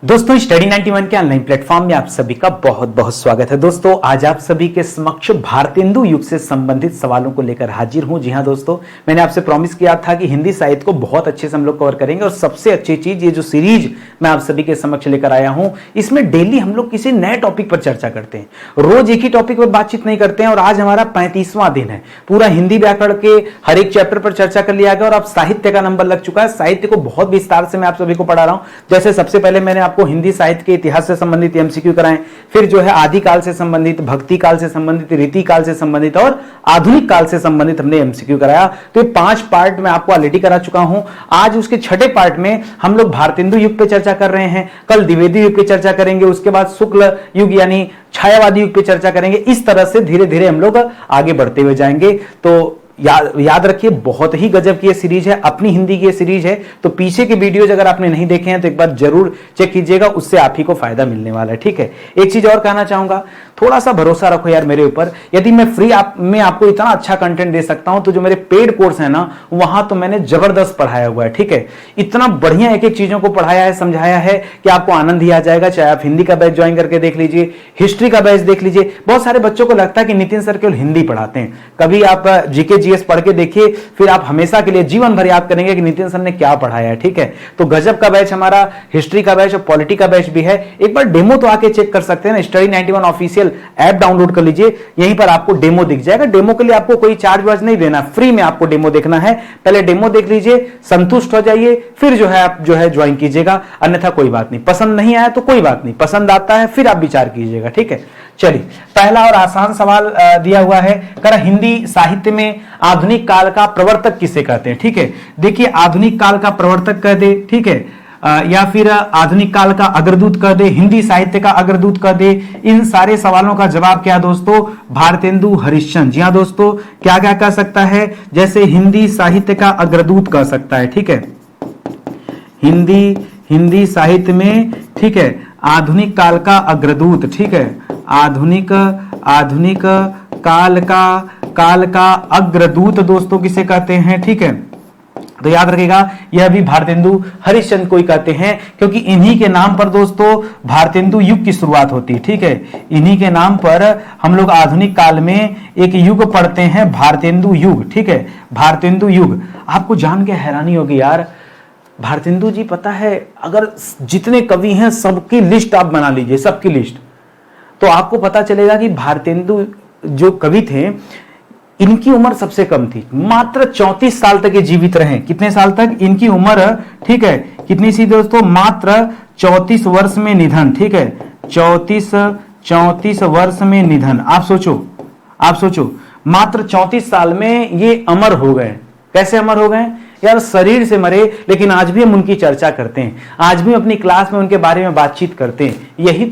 दोस्तों स्टडी 91 के online platform में आप सभी का बहुत बहुत स्वागत है। दोस्तों आज आप सभी के समक्ष भारतेंदु युग से संबंधित सवालों को लेकर हाजिर हूं। जी हां दोस्तों, मैंने आपसे प्रॉमिस किया था कि हिंदी साहित्य को बहुत अच्छे से हम लोग कवर करेंगे और सबसे अच्छी चीज ये जो सीरीज मैं आप सभी के समक्ष लेकर आया हूं, इसमें डेली हम लोग किसी नए टॉपिक पर चर्चा करते हैं, रोज एक ही टॉपिक पर बातचीत नहीं करते हैं। और आज हमारा 35वां दिन है, पूरा हिंदी व्याकरण के हर एक चैप्टर पर चर्चा कर लिया गया और अब साहित्य का नंबर लग चुका है। साहित्य को बहुत विस्तार से मैं आप सभी को पढ़ा रहा हूं। जैसे सबसे पहले मैंने आपको हिंदी साहित्य के इतिहास से संबंधित एमसीक्यू कराएं, फिर जो है आदिकाल से संबंधित, भक्ति काल से संबंधित, रीति काल से संबंधित और आधुनिक काल से संबंधित हमने एमसीक्यू कराया। तो ये 5 पार्ट मैं आपको ऑलरेडी करा चुका हूं। आज उसके छठे पार्ट में हम लोग भारतेंदु युग पे चर्चा कर रहे हैं, कल द्विवेदी युग पे चर्चा करेंगे, उसके बाद शुक्ल युग यानी छायावादी युग पे चर्चा करेंगे। इस तरह से धीरे धीरे हम लोग आगे बढ़ते हुए जाएंगे। तो याद रखिए, बहुत ही गजब की ये सीरीज है, अपनी हिंदी की ये सीरीज है। तो पीछे के वीडियोज अगर आपने नहीं देखे हैं तो एक बार जरूर चेक कीजिएगा, उससे आप ही को फायदा मिलने वाला है। ठीक है, एक चीज और कहना चाहूंगा, थोड़ा सा भरोसा रखो यार मेरे ऊपर। यदि मैं फ्री में आपको इतना अच्छा कंटेंट दे सकता हूं तो जो मेरे पेड कोर्स है ना, वहां तो मैंने जबरदस्त पढ़ाया हुआ है। ठीक है, इतना बढ़िया एक एक चीजों को पढ़ाया है, समझाया है कि आपको आनंद ही आ जाएगा। चाहे आप हिंदी का बैच ज्वाइन करके देख लीजिए, हिस्ट्री का बैच देख लीजिए। बहुत सारे बच्चों को लगता है कि नितिन सर केवल हिंदी पढ़ाते हैं, कभी आप जीके जीएस पढ़ के देखिए, फिर आप हमेशा के लिए जीवन भर याद करेंगे कि नितिन सर ने क्या पढ़ाया है। ठीक है, तो गजब का बैच हमारा हिस्ट्री का बैच और पॉलिटी का बैच भी है। एक बार डेमो तो आके चेक कर सकते हैं ना, स्टडी 91 ऑफिशियल ऐप डाउनलोड कर लीजिए, यहीं पर आपको डेमो दिख जाएगा। डेमो के लिए आपको कोई चार्ज वार्ज नहीं देना, फ्री में आपको डेमो देखना है। पहले डेमो देख लीजिए, संतुष्ट हो जाइए, फिर जो है आप जो है ज्वाइन कीजिएगा, अन्यथा कोई बात नहीं। पसंद नहीं आया तो कोई बात नहीं, पसंद आता है फिर आप विचार कीजिएगा। ठीक है, चलिए पहला और आसान सवाल दिया हुआ है, कर हिंदी साहित्य में आधुनिक काल का प्रवर्तक किसे कहते हैं। ठीक है, देखिए आधुनिक काल का प्रवर्तक कह दे, ठीक है, या फिर आधुनिक काल का अग्रदूत कह दे, हिंदी साहित्य का अग्रदूत कह दे। इन सारे सवालों का जवाब क्या दोस्तों, भारतेंदु हरिश्चंद्र। जी हाँ दोस्तों, क्या क्या कह सकता है, जैसे हिंदी साहित्य का अग्रदूत कह सकता है। ठीक है, हिंदी साहित्य में, ठीक है, आधुनिक काल का अग्रदूत। ठीक है, आधुनिक काल का अग्रदूत दोस्तों किसे कहते हैं। ठीक है, तो याद रखिएगा यह भी भारतेंदु हरिश्चंद्र को ही कहते हैं, क्योंकि इन्हीं के नाम पर दोस्तों भारतेंदु युग की शुरुआत होती है। ठीक है, इन्हीं के नाम पर हम लोग आधुनिक काल में एक युग पढ़ते हैं, भारतेंदु युग। ठीक है, भारतेंदु युग। आपको जान के हैरानी होगी यार, भारतेंदु जी पता है, अगर जितने कवि हैं सबकी लिस्ट आप बना लीजिए, सबकी लिस्ट, तो आपको पता चलेगा कि भारतेंदु जो कवि थे इनकी उम्र सबसे कम थी, मात्र 34 साल तक ये जीवित रहे। कितने साल तक इनकी उम्र, ठीक है, कितनी सी दोस्तों, मात्र 34 वर्ष में निधन। ठीक है, 34 वर्ष में निधन। आप सोचो मात्र 34 साल में ये अमर हो गए। कैसे अमर हो गए यार, शरीर से मरे, लेकिन आज भी हम उनकी चर्चा करते हैं, आज भी अपनी क्लास में उनके बारे में बातचीत करते हैं। यही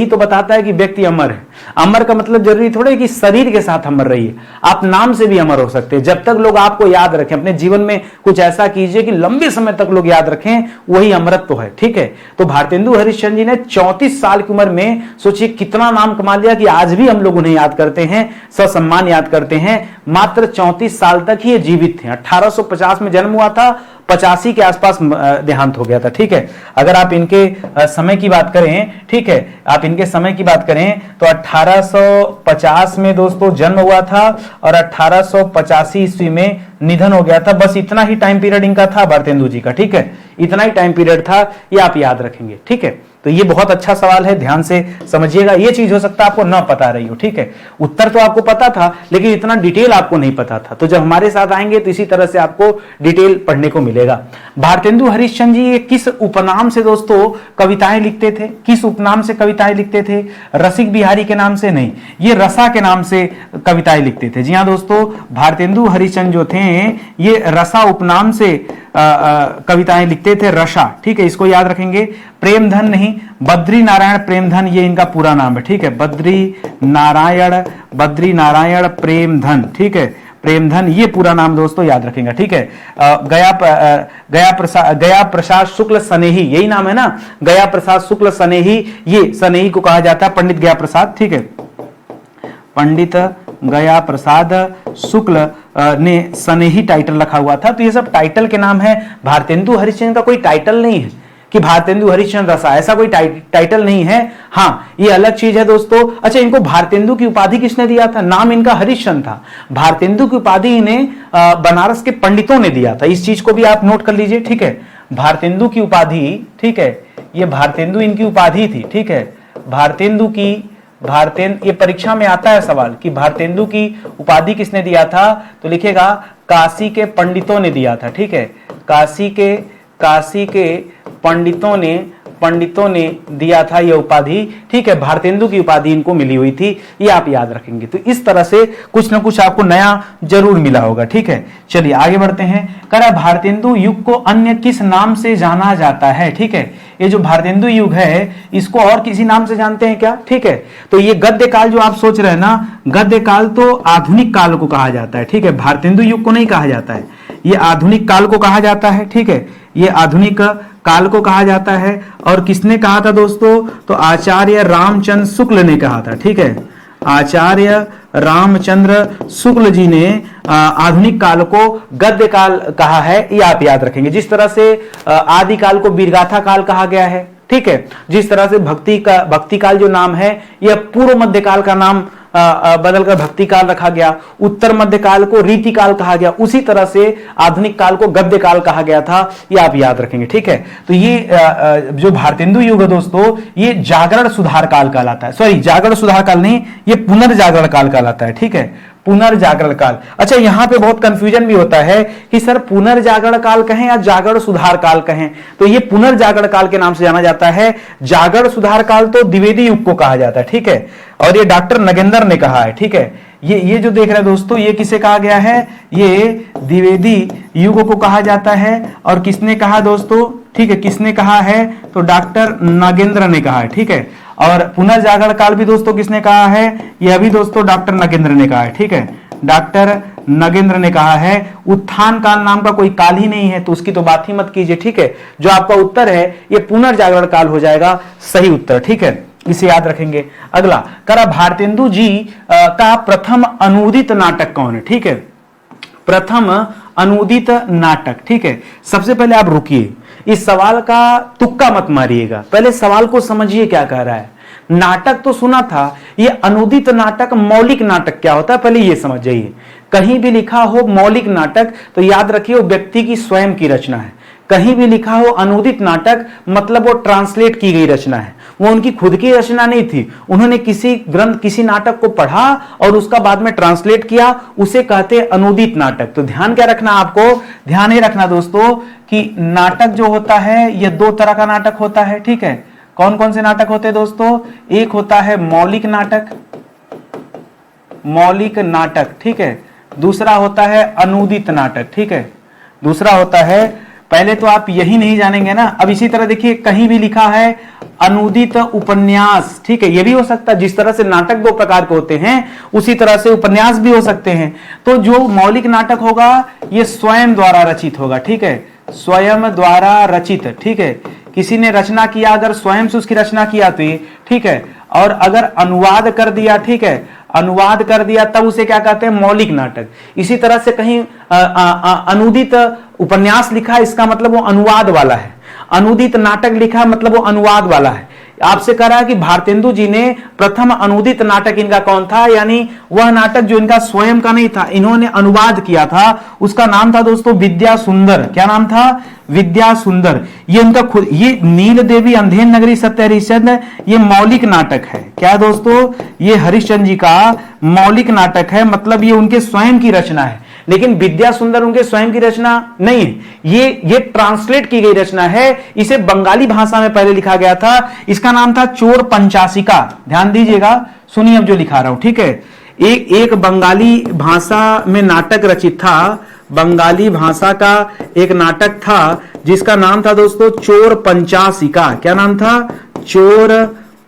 तो बताता है कि व्यक्ति अमर है। अमर का मतलब जरूरी थोड़ा है कि शरीर के साथ अमर रहिए, आप नाम से भी अमर हो सकते हैं। जब तक लोग आपको याद रखें, अपने जीवन में कुछ ऐसा कीजिए कि लंबे समय तक लोग याद रखें, वही अमरत्व है। ठीक है, तो भारतेंदु हरिश्चंद्र जी ने 34 साल की उम्र में सोचिए कितना नाम कमा लिया कि आज भी हम लोग उन्हें याद करते हैं, ससम्मान याद करते हैं। मात्र 34 साल तक ही ये जीवित थे। 1850 में जन्म हुआ था, 85 के आसपास देहांत हो गया था। ठीक है, अगर आप इनके समय की बात करें, ठीक है, आप इनके समय की बात करें तो 1850 में दोस्तों जन्म हुआ था और 1885 ईस्वी में निधन हो गया था। बस इतना ही टाइम पीरियड इनका था भारतेंदु जी का। ठीक है, इतना ही टाइम पीरियड था, ये आप याद रखेंगे। ठीक है, तो ये बहुत अच्छा सवाल है, ध्यान से समझिएगा। ये चीज हो सकता है आपको ना पता रही हो। ठीक है, उत्तर तो आपको पता था लेकिन इतना डिटेल आपको नहीं पता था, तो जब हमारे साथ आएंगे तो इसी तरह से आपको डिटेल पढ़ने को मिलेगा। भारतेंदु हरिश्चंद्र जी किस उपनाम से दोस्तों कविताएं लिखते थे, किस उपनाम से कविताएं लिखते थे? रसिक बिहारी के नाम से नहीं, ये रसा के नाम से कविताएं लिखते थे। जी हाँ दोस्तों, भारतेंदु हरिश्चंद्र जो थे ये रसा उपनाम से कविताएं लिखते थे, रसा। ठीक है, इसको याद रखेंगे। प्रेमधन नहीं, बद्री नारायण प्रेमधन ये इनका पूरा नाम है। ठीक है, बद्री नारायण प्रेमधन। ठीक है, प्रेमधन ये पूरा नाम दोस्तों याद रखेंगे। ठीक है, गया प्रसाद शुक्ल सनेही, यही नाम है ना, गया प्रसाद शुक्ल सनेही, ये सनेही को कहा जाता है, पंडित गया प्रसाद। ठीक है, पंडित गया प्रसाद शुक्ल ने सनेही टाइटल रखा हुआ था। तो ये सब टाइटल के नाम है। भारतेंदु हरिश्चंद्र का कोई टाइटल नहीं है कि भारतेंदु हरिश्चंद्र रसा, ऐसा कोई टाइटल नहीं है। हाँ, ये अलग चीज है दोस्तों। अच्छा, इनको भारतेंदु की उपाधि किसने दिया था? नाम इनका हरिश्चंद्र था। भारतेंदु की उपाधि इन्हें बनारस के पंडितों ने दिया था। इस चीज को भी आप नोट कर लीजिए, ठीक है। भारतेंदु की उपाधि, ठीक है, ये भारतेंदु इनकी उपाधि थी, ठीक है। भारतेंदु की, ये परीक्षा में आता है सवाल कि भारतेंदु की उपाधि किसने दिया था, तो लिखेगा काशी के पंडितों ने दिया था, ठीक है। काशी के पंडितों ने दिया था यह उपाधि, ठीक है। भारतेंदु की उपाधि इनको मिली हुई थी, ये आप याद रखेंगे। तो इस तरह से कुछ ना कुछ आपको नया जरूर मिला होगा, ठीक है। चलिए आगे बढ़ते हैं। कह रहा भारतेंदु युग को अन्य किस नाम से जाना जाता है, ठीक है। ये जो भारतेंदु युग है इसको और किसी नाम से जानते हैं क्या, ठीक है। तो ये गद्य काल जो आप सोच रहे हैं ना, गद्य काल तो आधुनिक काल को कहा जाता है, ठीक है। भारतेंदु युग को नहीं कहा जाता है, ये आधुनिक काल को कहा जाता है, ठीक है। ये आधुनिक काल को कहा जाता है। और किसने कहा था दोस्तों, तो आचार्य रामचंद्र शुक्ल ने कहा था, ठीक है। आचार्य रामचंद्र शुक्ल जी ने आधुनिक काल को गद्य काल कहा है, ये आप याद रखेंगे। जिस तरह से आदि काल को वीरगाथा काल कहा गया है, ठीक है। जिस तरह से भक्ति काल जो नाम है यह पूर्व मध्य काल का नाम बदलकर भक्ति काल रखा गया, उत्तर मध्य काल को रीति काल कहा गया, उसी तरह से आधुनिक काल को गद्य काल कहा गया था, ये आप याद रखेंगे, ठीक है। तो ये जो भारतेंदु युग है दोस्तों, ये जागरण सुधार काल कहलाता है। सॉरी, जागरण सुधार काल नहीं, ये पुनर्जागरण काल कहलाता है, ठीक है। पुनर्जागरण काल। अच्छा, यहां पे बहुत कंफ्यूजन भी होता है कि सर पुनर्जागरण काल कहें या जागरण सुधार काल कहें, तो ये पुनर्जागरण काल के नाम से जाना जाता है। जागरण सुधार काल तो द्विवेदी युग को कहा जाता है, ठीक है। और ये डॉक्टर नगेंद्र ने कहा है, ठीक है। ये जो देख रहे हैं दोस्तों, ये किसे कहा गया है, ये द्विवेदी युग को कहा जाता है। और किसने कहा दोस्तों, ठीक है, किसने कहा है, तो डॉक्टर नगेंद्र ने कहा है, ठीक है। और पुनर्जागरण काल भी दोस्तों किसने कहा है, यह भी दोस्तों डॉक्टर नगेंद्र ने कहा है, ठीक है। डॉक्टर नगेंद्र ने कहा है। उत्थान काल नाम का कोई काल ही नहीं है, तो उसकी तो बात ही मत कीजिए, ठीक है। जो आपका उत्तर है ये पुनर्जागरण काल हो जाएगा सही उत्तर, ठीक है। इसे याद रखेंगे। अगला करा भारतेंदु जी का प्रथम अनुदित नाटक कौन है, ठीक है। प्रथम अनुदित नाटक, ठीक है। सबसे पहले आप रुकिए, इस सवाल का तुक्का मत मारिएगा, पहले सवाल को समझिए क्या कह रहा है। नाटक तो सुना था, ये अनुदित नाटक मौलिक नाटक क्या होता है पहले ये समझ जाइए। कहीं भी लिखा हो मौलिक नाटक तो याद रखिए वो व्यक्ति की स्वयं की रचना है। कहीं भी लिखा हो अनुदित नाटक मतलब वो ट्रांसलेट की गई रचना है, वो उनकी खुद की रचना नहीं थी। उन्होंने किसी ग्रंथ किसी नाटक को पढ़ा और उसका बाद में ट्रांसलेट किया, उसे कहते हैं अनुदित नाटक। तो ध्यान क्या रखना, आपको ध्यान ये रखना दोस्तों कि नाटक जो होता है यह दो तरह का नाटक होता है, ठीक है। कौन कौन से नाटक होते हैं दोस्तों, एक होता है मौलिक नाटक, मौलिक नाटक, ठीक है। दूसरा होता है अनुदित नाटक, ठीक है। दूसरा होता है, पहले तो आप यही नहीं जानेंगे ना। अब इसी तरह देखिए कहीं भी लिखा है अनुदित उपन्यास, ठीक है, ये भी हो सकता है। जिस तरह से नाटक दो प्रकार के होते हैं उसी तरह से उपन्यास भी हो सकते हैं। तो जो मौलिक नाटक होगा ये स्वयं द्वारा रचित होगा, ठीक है, स्वयं द्वारा रचित, ठीक है। किसी ने रचना किया, अगर स्वयं से उसकी रचना किया तो ये ठीक है, और अगर अनुवाद कर दिया, ठीक है, अनुवाद कर दिया तब उसे क्या कहते हैं, मौलिक नाटक। इसी तरह से कहीं अनुदित उपन्यास लिखा है, इसका मतलब वो अनुवाद वाला है। अनुदित नाटक लिखा है मतलब वो अनुवाद वाला है। आपसे कह रहा है कि भारतेंदु जी ने प्रथम अनुदित नाटक इनका कौन था, यानी वह नाटक जो इनका स्वयं का नहीं था, इन्होंने अनुवाद किया था, उसका नाम था दोस्तों विद्या सुंदर। क्या नाम था, विद्या सुंदर। ये उनका खुद, ये नील देवी अंधेर नगरी सत्य हरिश्चंद्र, ये मौलिक नाटक है। क्या दोस्तों, ये हरिश्चंद्र जी का मौलिक नाटक है, मतलब ये उनके स्वयं की रचना है। लेकिन विद्या सुंदर उनके स्वयं की रचना नहीं है, ये ट्रांसलेट की गई रचना है। इसे बंगाली भाषा में पहले लिखा गया था, इसका नाम था चोर पंचाशिका। ध्यान दीजिएगा, सुनिए अब जो लिखा रहा हूं, ठीक है। एक बंगाली भाषा में नाटक रचित था, बंगाली भाषा का एक नाटक था जिसका नाम था दोस्तों चोर पंचाशिका। क्या नाम था, चोर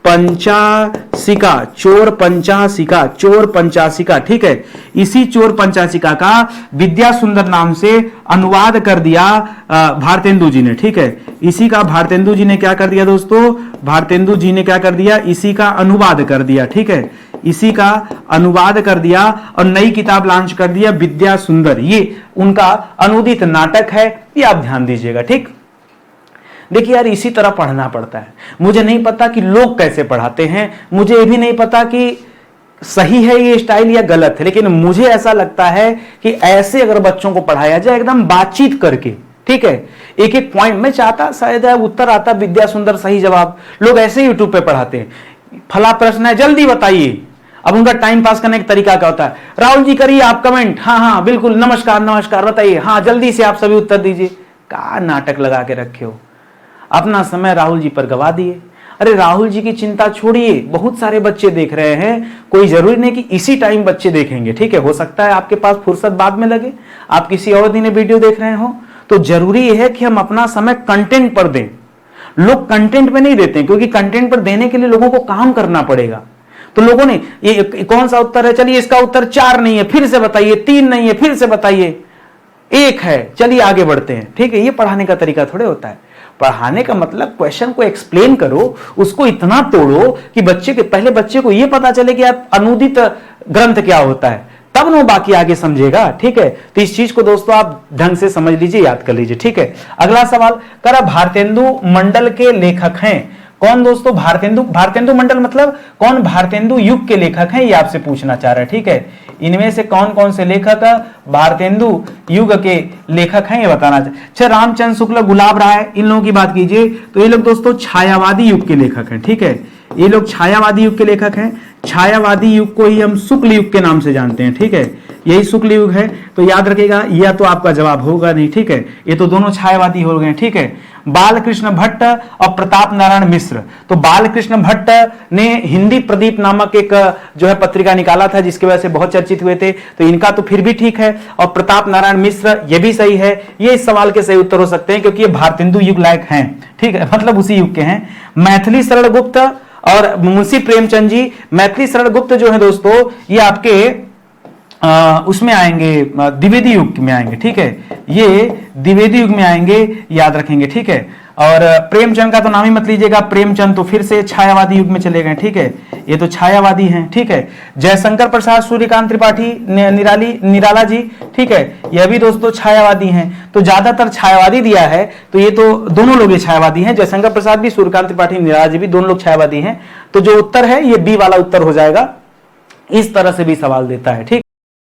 पंचाशिका, चोर पंचाशिका, चोर पंचाशिका, ठीक है। इसी चोर पंचाशिका का विद्या सुंदर नाम से अनुवाद कर दिया भारतेंदु जी ने, ठीक है। इसी का भारतेंदु जी ने क्या कर दिया दोस्तों, भारतेंदु जी ने क्या कर दिया, इसी का अनुवाद कर दिया, ठीक है। इसी का अनुवाद कर दिया और नई किताब लॉन्च कर दिया विद्या सुंदर। ये उनका अनुदित नाटक है, ये आप ध्यान दीजिएगा, ठीक। देखिए यार इसी तरह पढ़ना पड़ता है। मुझे नहीं पता कि लोग कैसे पढ़ाते हैं, मुझे ये भी नहीं पता कि सही है ये स्टाइल या गलत है, लेकिन मुझे ऐसा लगता है कि ऐसे अगर बच्चों को पढ़ाया जाए एकदम बातचीत करके, ठीक है, एक एक पॉइंट में चाहता शायद उत्तर आता विद्या सुंदर सही जवाब। लोग ऐसे यूट्यूब पे पढ़ाते हैं, फला प्रश्न है जल्दी बताइए। अब उनका टाइम पास करने का तरीका क्या होता है, राहुल जी करिए आप कमेंट, हाँ हाँ बिल्कुल, नमस्कार नमस्कार बताइए, हाँ जल्दी से आप सभी उत्तर दीजिए। क्या नाटक लगा के रखे हो, अपना समय राहुल जी पर गवा दिए। अरे राहुल जी की चिंता छोड़िए, बहुत सारे बच्चे देख रहे हैं, कोई जरूरी नहीं कि इसी टाइम बच्चे देखेंगे, ठीक है, हो सकता है आपके पास फुर्सत बाद में लगे, आप किसी और दिन वीडियो देख रहे हो, तो जरूरी है कि हम अपना समय कंटेंट पर दें। लोग कंटेंट पे नहीं देते क्योंकि कंटेंट पर देने के लिए लोगों को काम करना पड़ेगा। तो लोगों ने ये कौन सा उत्तर है, चलिए इसका उत्तर 4 नहीं है, फिर से बताइए, 3 नहीं है, फिर से बताइए, 1 है, चलिए आगे बढ़ते हैं, ठीक है। ये पढ़ाने का तरीका थोड़े होता है। पढ़ाने का मतलब क्वेश्चन को एक्सप्लेन करो, उसको इतना तोड़ो कि पहले बच्चे को यह पता चले कि आप अनुदित ग्रंथ क्या होता है, तब वो बाकी आगे समझेगा, ठीक है। तो इस चीज को दोस्तों आप ढंग से समझ लीजिए, याद कर लीजिए, ठीक है। अगला सवाल करा, भारतेंदु मंडल के लेखक हैं कौन दोस्तों? भारतेंदु मंडल मतलब कौन भारतेंदु युग के लेखक हैं, ये आपसे पूछना चाह रहा है, ठीक है। इनमें से कौन कौन से लेखक भारतेंदु युग के लेखक हैं ये बताना चाहिए। अच्छा, रामचंद्र शुक्ल, गुलाब राय, इन लोगों की बात कीजिए तो ये लोग दोस्तों छायावादी युग के लेखक हैं, ठीक है। ये लोग छायावादी युग के लेखक हैं। छायावादी युग को ही हम शुक्ल युग के नाम से जानते हैं, ठीक है। यही शुक्ल युग है, तो याद रखिएगा, यह तो आपका जवाब होगा नहीं, ठीक है। ये तो दोनों छायावादी हो गए, ठीक है। बालकृष्ण भट्ट और प्रताप नारायण मिश्र, तो बालकृष्ण भट्ट ने हिंदी प्रदीप नामक एक जो है पत्रिका निकाला था जिसकी वजह से बहुत चर्चित हुए थे, तो इनका तो फिर भी ठीक है। और प्रताप नारायण मिश्र, ये भी सही है। ये इस सवाल के सही उत्तर हो सकते हैं क्योंकि ये भारतेंदु युग लायक हैं, ठीक है, मतलब उसी युग के हैं। मैथिली शरण गुप्त और मुंशी प्रेमचंद जी, मैथिली शरण गुप्त जो है दोस्तों ये आपके उसमें आएंगे, द्विवेदी युग में आएंगे, ठीक है। ये द्विवेदी युग में आएंगे, याद रखेंगे, ठीक है। और प्रेमचंद का तो नाम ही मत लीजिएगा, प्रेमचंद तो फिर से छायावादी युग में चले गए, ठीक है। ये तो छायावादी हैं, ठीक है। जयशंकर प्रसाद, सूर्यकांत त्रिपाठी, निराला जी, ठीक है, यह भी दोस्तों छायावादी हैं। तो ज्यादातर छायावादी दिया है, तो ये तो दोनों लोग ये छायावादी हैं, जयशंकर प्रसाद भी, सूर्यकांत त्रिपाठी, निराला जी भी, दोनों लोग छायावादी हैं। तो जो उत्तर है ये बी वाला उत्तर हो जाएगा। इस तरह से भी सवाल देता है, ठीक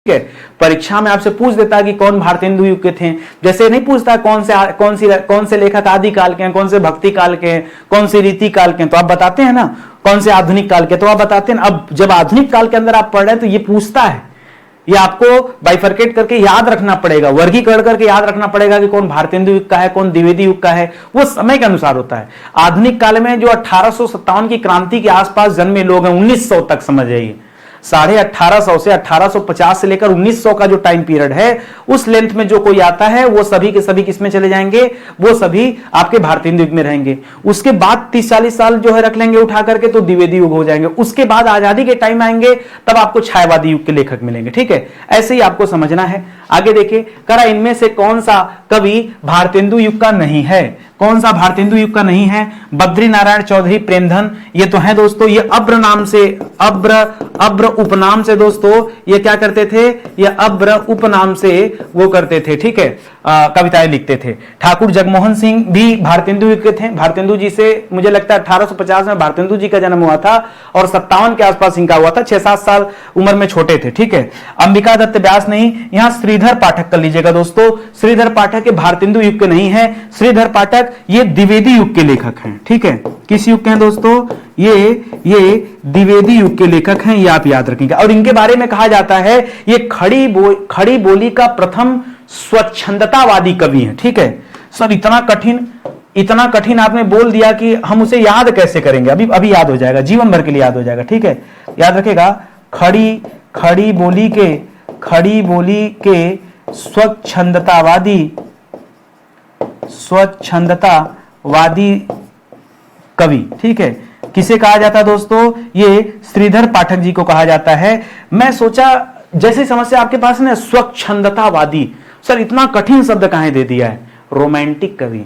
है। परीक्षा में आपसे पूछ देता है कि कौन भारतेंदु युग के थे, जैसे नहीं पूछता कौन से लेखक आदि काल के हैं, कौन से भक्ति काल के हैं, कौन से रीति काल के हैं, तो आप बताते हैं ना, कौन से आधुनिक काल के, तो आप बताते हैं। अब जब आधुनिक काल के अंदर आप पढ़ रहे हैं तो ये पूछता है, ये आपको बाइफरकेट करके याद रखना पड़ेगा, वर्गीकरण करके याद रखना पड़ेगा कि कौन भारतेंदु युग का है, कौन द्विवेदी युग का है, वो समय के अनुसार होता है। आधुनिक काल में जो 1857 की क्रांति के आसपास जन्मे लोग हैं, 1900 तक समझ जाइए, 1850 से 1850 से लेकर 1900 का जो टाइम पीरियड है, उस लेंथ में जो कोई आता है वो सभी के सभी किसमें चले जाएंगे, वो सभी आपके भारतेंदु युग में रहेंगे। उसके बाद 30-40 साल जो है रख लेंगे उठा करके, तो द्विवेदी युग हो जाएंगे। उसके बाद आजादी के टाइम आएंगे, तब आपको छायावादी युग के लेखक मिलेंगे, ठीक है। ऐसे ही आपको समझना है। आगे देखिए, करा इनमें से कौन सा कवि भारतेंदु युग का नहीं है, कौन सा भारतेंदु युग का नहीं है? बद्री नारायण चौधरी, प्रेमधन, ये तो है दोस्तों, ये अब्र नाम से, अब्र उपनाम से दोस्तों ये क्या करते थे, ये अब्र उपनाम से वो करते थे, ठीक है, कविताएं लिखते थे। ठाकुर जगमोहन सिंह भी भारतेंदु युग के थे। भारतेंदु जी से मुझे लगता है 1850 में भारतेंदु जी का जन्म हुआ था और 57 के आसपास इनका हुआ था, 6-7 साल उम्र में छोटे थे, ठीक है। अंबिका दत्त व्यास नहीं, यहां श्रीधर पाठक कर लीजिएगा दोस्तों, श्रीधर पाठक के भारतेंदु युग के नहीं है। श्रीधर पाठक ये द्विवेदी युग के लेखक हैं, ठीक है। किस युग के हैं दोस्तों? ये द्विवेदी युग के लेखक हैं, ये आप याद रखेंगे। और इनके बारे में कहा जाता है ये खड़ी बोली का प्रथम स्वच्छंदतावादी कवि हैं, ठीक है। सर इतना कठिन आपने बोल दिया कि हम उसे याद कैसे करेंगे, अभी याद हो जाएगा, जीवन भर के लिए याद हो जाएगा, ठीक है। याद रखेगा, खड़ी बोली के स्वच्छंदतावादी कवि, ठीक है। किसे कहा जाता है दोस्तों? ये श्रीधर पाठक जी को कहा जाता है। मैं सोचा जैसे समस्या आपके पास ना, स्वच्छंदतावादी, सर इतना कठिन शब्द कहां दे दिया है? रोमांटिक कवि।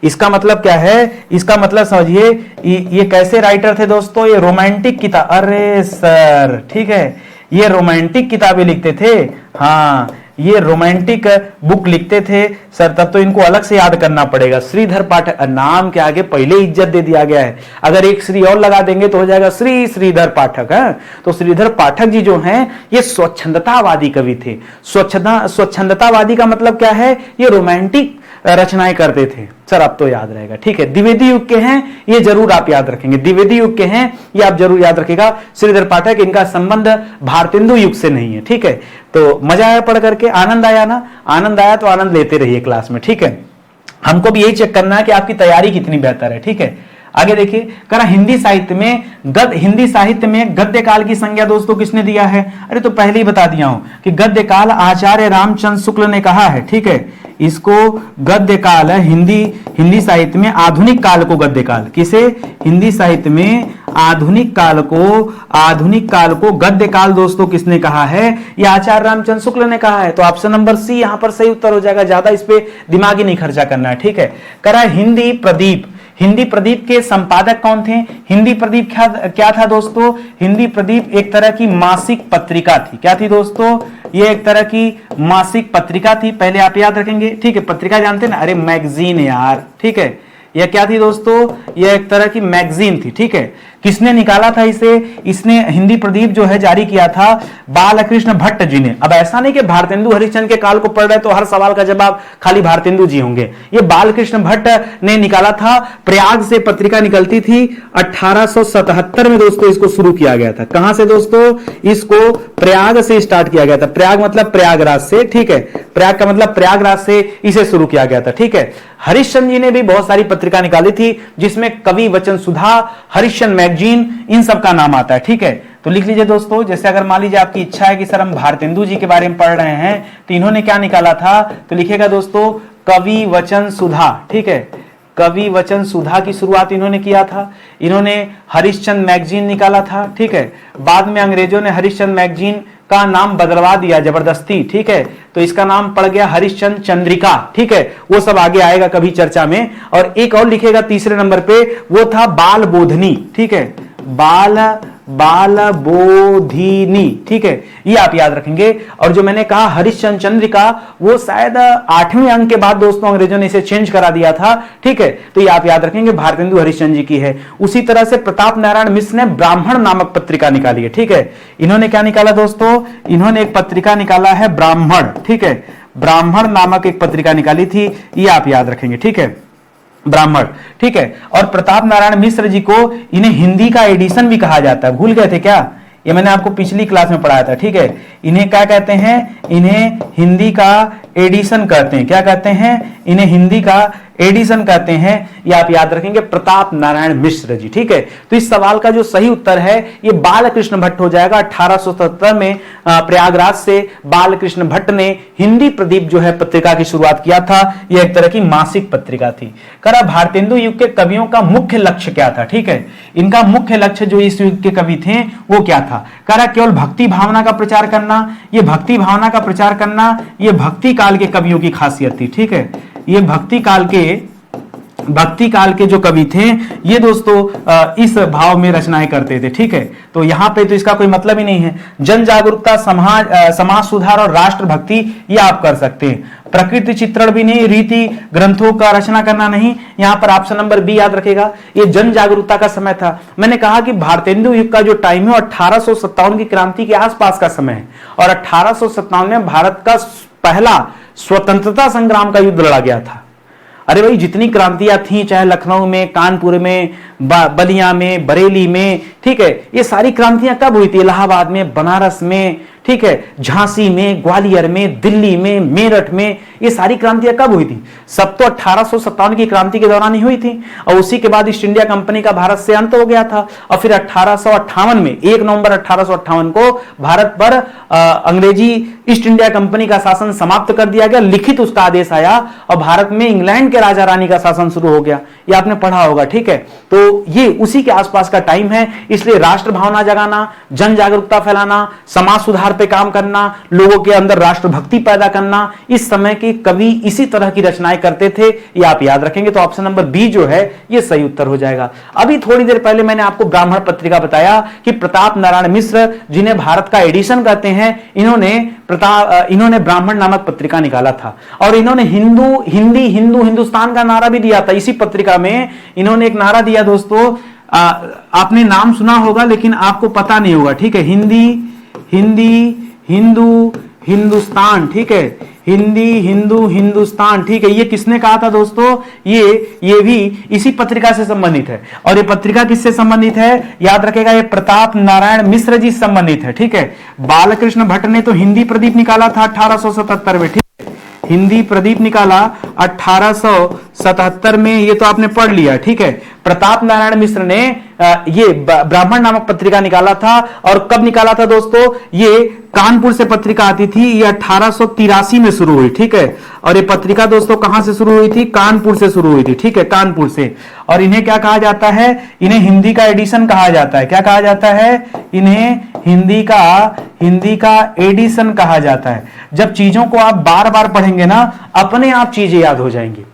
इसका मतलब क्या है? इसका मतलब समझिए, ये कैसे राइटर थे दोस्तों? ये रोमांटिक किताब, अरे सर ठीक है, ये रोमांटिक किताबें लिखते थे, हाँ ये रोमांटिक बुक लिखते थे सर, तब तो इनको अलग से याद करना पड़ेगा। श्रीधर पाठक, नाम के आगे पहले इज्जत दे दिया गया है, अगर एक श्री और लगा देंगे तो हो जाएगा श्रीधर पाठक है। तो श्रीधर पाठक जी जो हैं ये स्वच्छंदतावादी कवि थे। स्वच्छंदतावादी का मतलब क्या है, ये रोमांटिक रचनाएं करते थे। सर अब तो याद रहेगा, ठीक है। द्विवेदी युग के हैं, ये जरूर आप याद रखेंगे, द्विवेदी युग के हैं ये आप जरूर याद रखिएगा। श्रीधर पाठक, इनका संबंध भारतेंदु युग से नहीं है, ठीक है। तो मजा आया पढ़ करके, आनंद आया ना? आनंद आया तो आनंद लेते रहिए क्लास में, ठीक है। हमको भी यही चेक करना है कि आपकी तैयारी कितनी बेहतर है, ठीक है। आगे देखिए, करा हिंदी साहित्य में गद्य काल की संज्ञा दोस्तों किसने दिया है? अरे तो पहले ही बता दिया हूं कि गद्य काल आचार्य रामचंद्र शुक्ल ने कहा है, ठीक है। इसको गद्य काल है हिंदी साहित्य में आधुनिक काल को गद्य काल, किसे? हिंदी साहित्य में आधुनिक काल को गद्य काल दोस्तों किसने कहा है? ये आचार्य रामचंद्र शुक्ल ने कहा है। तो ऑप्शन नंबर सी यहां पर सही उत्तर हो जाएगा, ज्यादा इस पे दिमाग ही नहीं खर्चा करना है, ठीक है। करा हिंदी प्रदीप के संपादक कौन थे? हिंदी प्रदीप क्या था दोस्तों? हिंदी प्रदीप एक तरह की मासिक पत्रिका थी। क्या थी दोस्तों? ये एक तरह की मासिक पत्रिका थी, पहले आप याद रखेंगे, ठीक है। पत्रिका जानते हैं ना? अरे मैगजीन यार, ठीक है। यह क्या थी दोस्तों? यह एक तरह की मैगजीन थी, ठीक है। किसने निकाला था इसे? इसने हिंदी प्रदीप जो है जारी किया था बालकृष्ण भट्ट जी ने। अब ऐसा नहीं कि भारतेंदु हरिश्चंद्र के काल को पढ़ रहे तो हर सवाल का जवाब खाली भारतेंदु जी होंगे। ये बालकृष्ण भट्ट ने निकाला था। प्रयाग से पत्रिका निकलती थी 1877 में दोस्तों, इसको शुरू किया गया था। कहां से दोस्तों? इसको प्रयाग से स्टार्ट किया गया था। प्रयाग मतलब प्रयागराज से, ठीक है। प्रयाग का मतलब प्रयागराज से इसे शुरू किया गया था, ठीक है। हरिश्चंद्र जी ने भी बहुत सारी पत्रिका निकाली थी, जिसमें कवि वचन सुधा, हरिश्चंद्र मैगजीन, इन सब का नाम आता है, ठीक है। तो लिख लीजिए दोस्तों, जैसे अगर मान लीजिए आपकी इच्छा है कि सर हम भारतेंदु जी के बारे में पढ़ रहे हैं, तो इन्होंने क्या निकाला था? तो लिखिएगा दोस्तों कवि वचन सुधा, ठीक है। कवि वचन सुधा की शुरुआत इन्होंने किया था। इन्होंने हरिश्चंद्र मैगजीन निकाला था, ठीक है। बाद में अंग्रेजों ने हरिश्चंद्र मैगजीन का नाम बदलवा दिया जबरदस्ती, ठीक है। तो इसका नाम पड़ गया हरिश्चंद्र चंद्रिका, ठीक है। वो सब आगे आएगा कभी चर्चा में। और एक और लिखेगा तीसरे नंबर पे, वो था बाल बोधनी, ठीक है। बाल बोधिनी, ठीक है। ये आप याद रखेंगे। और जो मैंने कहा हरिश्चंद्र चंद्रिका, वो शायद 8वें अंक के बाद दोस्तों अंग्रेजों ने इसे चेंज करा दिया था, ठीक है। तो ये आप याद रखेंगे, भारतेंदु हरिश्चंद्र जी की है। उसी तरह से प्रताप नारायण मिश्र ने ब्राह्मण नामक पत्रिका निकाली है, ठीक है। इन्होंने क्या निकाला दोस्तों? इन्होंने एक पत्रिका निकाला है ब्राह्मण, ठीक है। ब्राह्मण नामक एक पत्रिका निकाली थी, ये आप याद रखेंगे, ठीक है। ब्राह्मण, ठीक है। और प्रताप नारायण मिश्र जी को इन्हें हिंदी का एडिशन भी कहा जाता है, भूल गए थे क्या? ये मैंने आपको पिछली क्लास में पढ़ाया था, ठीक है। इन्हें क्या कहते हैं? इन्हें हिंदी का एडिशन कहते हैं। क्या कहते हैं? इन्हें हिंदी का एडिशन कहते हैं। ये आप याद रखेंगे, प्रताप नारायण मिश्र जी, ठीक है। तो इस सवाल का जो सही उत्तर है ये बालकृष्ण भट्ट हो जाएगा। 1877 में प्रयागराज से बालकृष्ण भट्ट ने हिंदी प्रदीप जो है पत्रिका की शुरुआत किया था। यह एक तरह की मासिक पत्रिका थी। करा भारतेंदु युग के कवियों का मुख्य लक्ष्य क्या था, ठीक है। इनका मुख्य लक्ष्य जो इस युग के कवि थे वो क्या था? करा केवल भक्ति भावना का प्रचार करना। ये भक्ति भावना का प्रचार करना ये भक्ति काल के कवियों की खासियत थी, ठीक है। ये भक्ति काल के जो कवि थे ये दोस्तों इस भाव में रचनाएं करते थे, ठीक है। तो यहां पे तो इसका कोई मतलब ही नहीं है। जन जागरूकता, समाज सुधार और राष्ट्र भक्ति ये आप कर सकते हैं। प्रकृति चित्रण भी नहीं, रीति ग्रंथों का रचना करना नहीं। यहां पर ऑप्शन नंबर बी याद रखेगा, ये जन जागरूकता का समय था। मैंने कहा कि भारतेंदु युग का जो टाइम है 1857 की क्रांति के आसपास का समय है। और 1857 में भारत का पहला स्वतंत्रता संग्राम का युद्ध लड़ा गया था। अरे भाई जितनी क्रांतियां थी, चाहे लखनऊ में, कानपुर में, बलिया में, बरेली में, ठीक है, ये सारी क्रांतियां कब हुई थी? इलाहाबाद में, बनारस में, ठीक है, झांसी में, ग्वालियर में, दिल्ली में, मेरठ में, ये सारी क्रांतियां कब हुई थी? सब तो 1857 की क्रांति के दौरान ही हुई थी। और उसी के बाद ईस्ट इंडिया कंपनी का भारत से अंत हो गया था। और फिर 1858 में 1 नवंबर 1858 को भारत पर अंग्रेजी ईस्ट इंडिया कंपनी का शासन समाप्त कर दिया गया। लिखित उसका आदेश आया और भारत में इंग्लैंड के राजा रानी का शासन शुरू हो गया। ये आपने पढ़ा होगा, ठीक है। तो ये उसी के आसपास का टाइम है। इसलिए राष्ट्र भावना जगाना, जन जागरूकता फैलाना, समाज सुधार पे काम करना, लोगों के अंदर राष्ट्रभक्ति पैदा करना, इस समय के कवि इसी तरह की रचनाएं करते थे। ये आप याद रखेंगे। तो ऑप्शन नंबर बी जो है ये सही उत्तर हो जाएगा। अभी थोड़ी देर पहले मैंने आपको ब्राह्मण पत्रिका बताया कि प्रताप नारायण मिश्र, जिन्हें भारत का एडिशन कहते हैं, इन्होंने इन्होंने ब्राह्मण नामक पत्रिका निकाला था और इन्होंने हिंदुस्तान का नारा भी दिया था। इसी पत्रिका में इन्होंने एक नारा दिया दोस्तों, आपने नाम सुना होगा लेकिन आपको पता नहीं होगा, ठीक है। हिंदुस्तान, ठीक है, हिंदुस्तान, ठीक है। ये किसने कहा था दोस्तों? ये भी इसी पत्रिका से संबंधित है। और ये पत्रिका किससे संबंधित है? याद रखेगा, ये प्रताप नारायण मिश्र जी से संबंधित है, ठीक है। बालकृष्ण भट्ट ने तो हिंदी प्रदीप निकाला था 1877 में, ठीक है, हिंदी प्रदीप निकाला 1877 में, ये तो आपने पढ़ लिया, ठीक है। प्रताप नारायण मिश्र ने ये ब्राह्मण नामक पत्रिका निकाला था। और कब निकाला था दोस्तों? ये कानपुर से पत्रिका आती थी, ये 1883 में शुरू हुई, ठीक है। और ये पत्रिका दोस्तों कहां से शुरू हुई थी? कानपुर से शुरू हुई थी, ठीक है, कानपुर से। और इन्हें क्या कहा जाता है? इन्हें हिंदी का एडिशन कहा जाता है। क्या कहा जाता है? इन्हें हिंदी का एडिशन कहा जाता है। जब चीजों को आप बार बार पढ़ेंगे ना, अपने आप चीजें याद हो जाएंगी।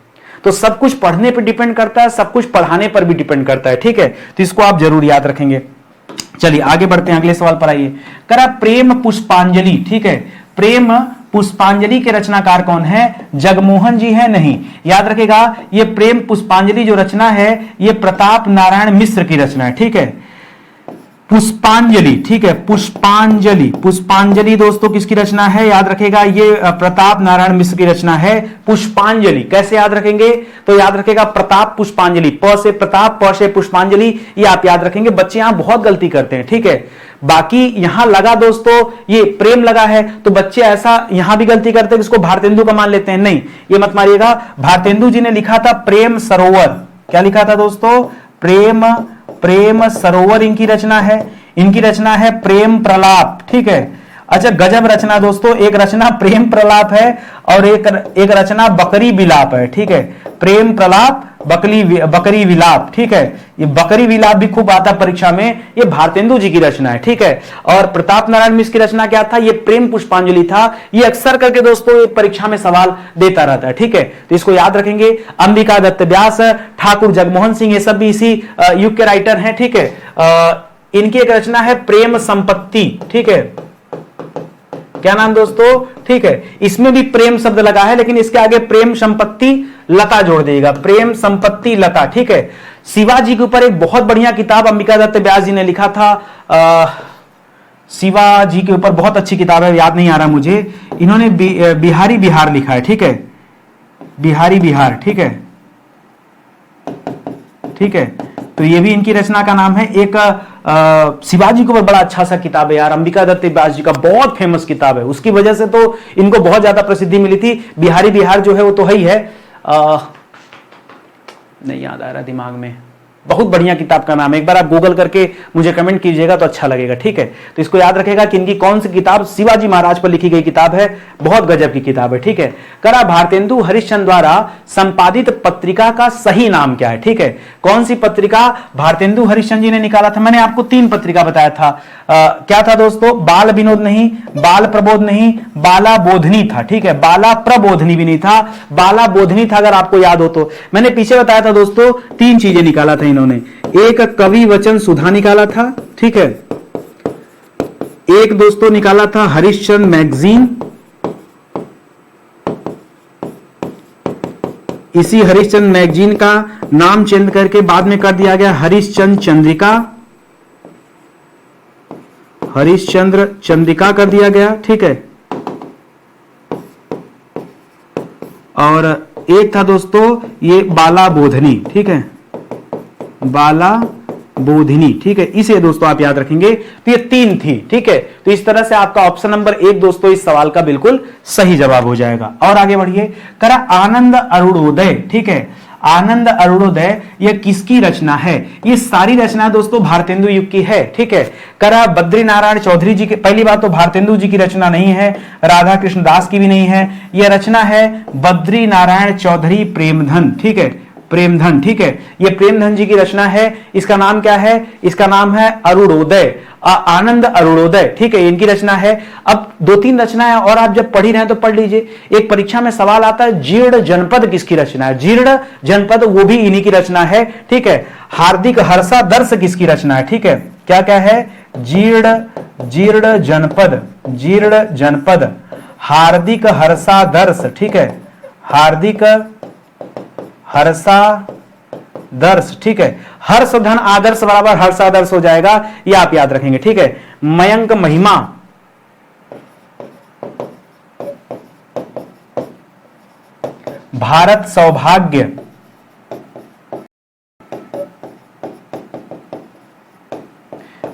तो सब कुछ पढ़ने पर डिपेंड करता है, सब कुछ पढ़ाने पर भी डिपेंड करता है, ठीक है। तो इसको आप जरूर याद रखेंगे। चलिए आगे बढ़ते हैं, अगले सवाल पर आइए। करा प्रेम पुष्पांजलि, ठीक है। प्रेम पुष्पांजलि के रचनाकार कौन है? जगमोहन जी है? नहीं, याद रखेगा, ये प्रेम पुष्पांजलि जो रचना है ये प्रताप नारायण मिश्र की रचना है, ठीक है। पुष्पांजलि, ठीक है, पुष्पांजलि दोस्तों किसकी रचना है? याद रखेगा, ये प्रताप नारायण मिश्र की रचना है पुष्पांजलि। कैसे याद रखेंगे? तो याद रखेगा प्रताप पुष्पांजलि, प से प्रताप, प से पुष्पांजलि, ये आप याद रखेंगे। बच्चे यहां बहुत गलती करते हैं, ठीक है। बाकी यहां लगा दोस्तों ये प्रेम लगा है, तो बच्चे ऐसा यहां भी गलती करते हैं कि इसको भारतेंदु का मान लेते हैं। नहीं, ये मत मारिएगा। भारतेंदु जी ने लिखा था प्रेम सरोवर। क्या लिखा था दोस्तों? प्रेम सरोवर इनकी रचना है। इनकी रचना है प्रेम प्रलाप, ठीक है। अच्छा, गजब रचना दोस्तों। एक रचना प्रेम प्रलाप है और एक रचना बकरी विलाप है, ठीक है। प्रेम प्रलाप, बकरी विलाप, ठीक है। ये बकरी विलाप भी खूब आता परीक्षा में। ये भारतेंदु जी की रचना है, ठीक है। और प्रताप नारायण मिश्र की रचना क्या था? ये प्रेम पुष्पांजलि था। ये अक्सर करके दोस्तों ये परीक्षा में सवाल देता रहता है, ठीक है। तो इसको याद रखेंगे। अंबिका दत्त व्यास, ठाकुर जगमोहन सिंह, ये सब भी इसी युग के राइटर हैं, ठीक है। इनकी एक रचना है प्रेम संपत्ति, ठीक है। क्या नाम दोस्तों? ठीक है, इसमें भी प्रेम शब्द लगा है लेकिन इसके आगे प्रेम संपत्ति लता जोड़ देगा, प्रेम संपत्ति लता, ठीक है। शिवाजी के ऊपर एक बहुत बढ़िया किताब अंबिका दत्त व्यास जी ने लिखा था। शिवाजी के ऊपर बहुत अच्छी किताब है, याद नहीं आ रहा मुझे। इन्होंने बिहारी बिहार लिखा है, ठीक है, बिहारी बिहार, ठीक है, ठीक है। तो ये भी इनकी रचना का नाम है। एक शिवाजी के ऊपर बड़ा अच्छा सा किताब है यार, अंबिका दत्त व्यास जी का बहुत फेमस किताब है। उसकी वजह से तो इनको बहुत ज्यादा प्रसिद्धि मिली थी। बिहारी बिहार जो है वो तो है ही है, नहीं याद आ रहा दिमाग में। बहुत बढ़िया किताब का नाम है, एक बार आप गूगल करके मुझे कमेंट कीजिएगा तो अच्छा लगेगा, ठीक है। तो इसको याद रखेगा कि इनकी कौन सी किताब, शिवाजी महाराज पर लिखी गई किताब है, बहुत गजब की किताब है, ठीक है। करा भारतेंदु हरिश्चंद्र द्वारा संपादित पत्रिका का सही नाम क्या है? ठीक है, कौन सी पत्रिका भारतेंदु हरिश्चंद्र जी ने निकाला था? मैंने आपको 3 पत्रिका बताया था। क्या था दोस्तों? बाल विनोद नहीं, बाल प्रबोध नहीं, बाला बोधनी था, ठीक है। बाला प्रबोधनी भी नहीं था, बाला बोधनी था, अगर आपको याद हो तो। मैंने पीछे बताया था दोस्तों 3 चीजें निकाला था इन्होंने। एक कवि वचन सुधा निकाला था, ठीक है। एक दोस्तों निकाला था हरिश्चंद्र मैगजीन, इसी हरिश्चंद्र मैगजीन का नाम चेंज करके बाद में कर दिया गया हरिश्चंद्र चंद्रिका, हरिश्चंद्र चंद्रिका कर दिया गया, ठीक है। और एक था दोस्तों ये बाला बोधनी, ठीक है, बाला बोधिनी, ठीक है। इसे दोस्तों आप याद रखेंगे। तो ये 3 थी, ठीक है। तो इस तरह से आपका ऑप्शन नंबर 1 दोस्तों इस सवाल का बिल्कुल सही जवाब हो जाएगा। और आगे बढ़िए, करा आनंद अरुणोदय, ठीक है। आनंद अरुणोदय ये किसकी रचना है? ये सारी रचना दोस्तों भारतेंदु युग की है, ठीक है। करा बद्री नारायण चौधरी जी की, पहली बात तो भारतेंदु जी की रचना नहीं है, राधा कृष्ण दास की भी नहीं है। यह रचना है बद्री नारायण चौधरी प्रेमधन, ठीक है, प्रेमधन, ठीक है। ये प्रेमधन जी की रचना है। इसका नाम क्या है? इसका नाम है अरुणोदय, आनंद अरुणोदय, ठीक है, इनकी रचना है। अब 2-3 रचनाएं और आप जब पढ़ ही रहे हैं तो पढ़ लीजिए। एक परीक्षा में सवाल आता है जीर्ण जनपद किसकी रचना है? जीर्ण जनपद वो भी इन्हीं की रचना है, ठीक है। हार्दिक हर्षा दर्श किसकी रचना है? ठीक है, क्या क्या है? जीर्ण जनपद, जीर्ण जनपद हार्दिक हर्षादर्श, ठीक है, हार्दिक हर्षादर्श, ठीक है, हर्ष धन आदर्श बराबर हर्षादर्श हो जाएगा, ये आप याद रखेंगे, ठीक है। मयंक महिमा, भारत सौभाग्य,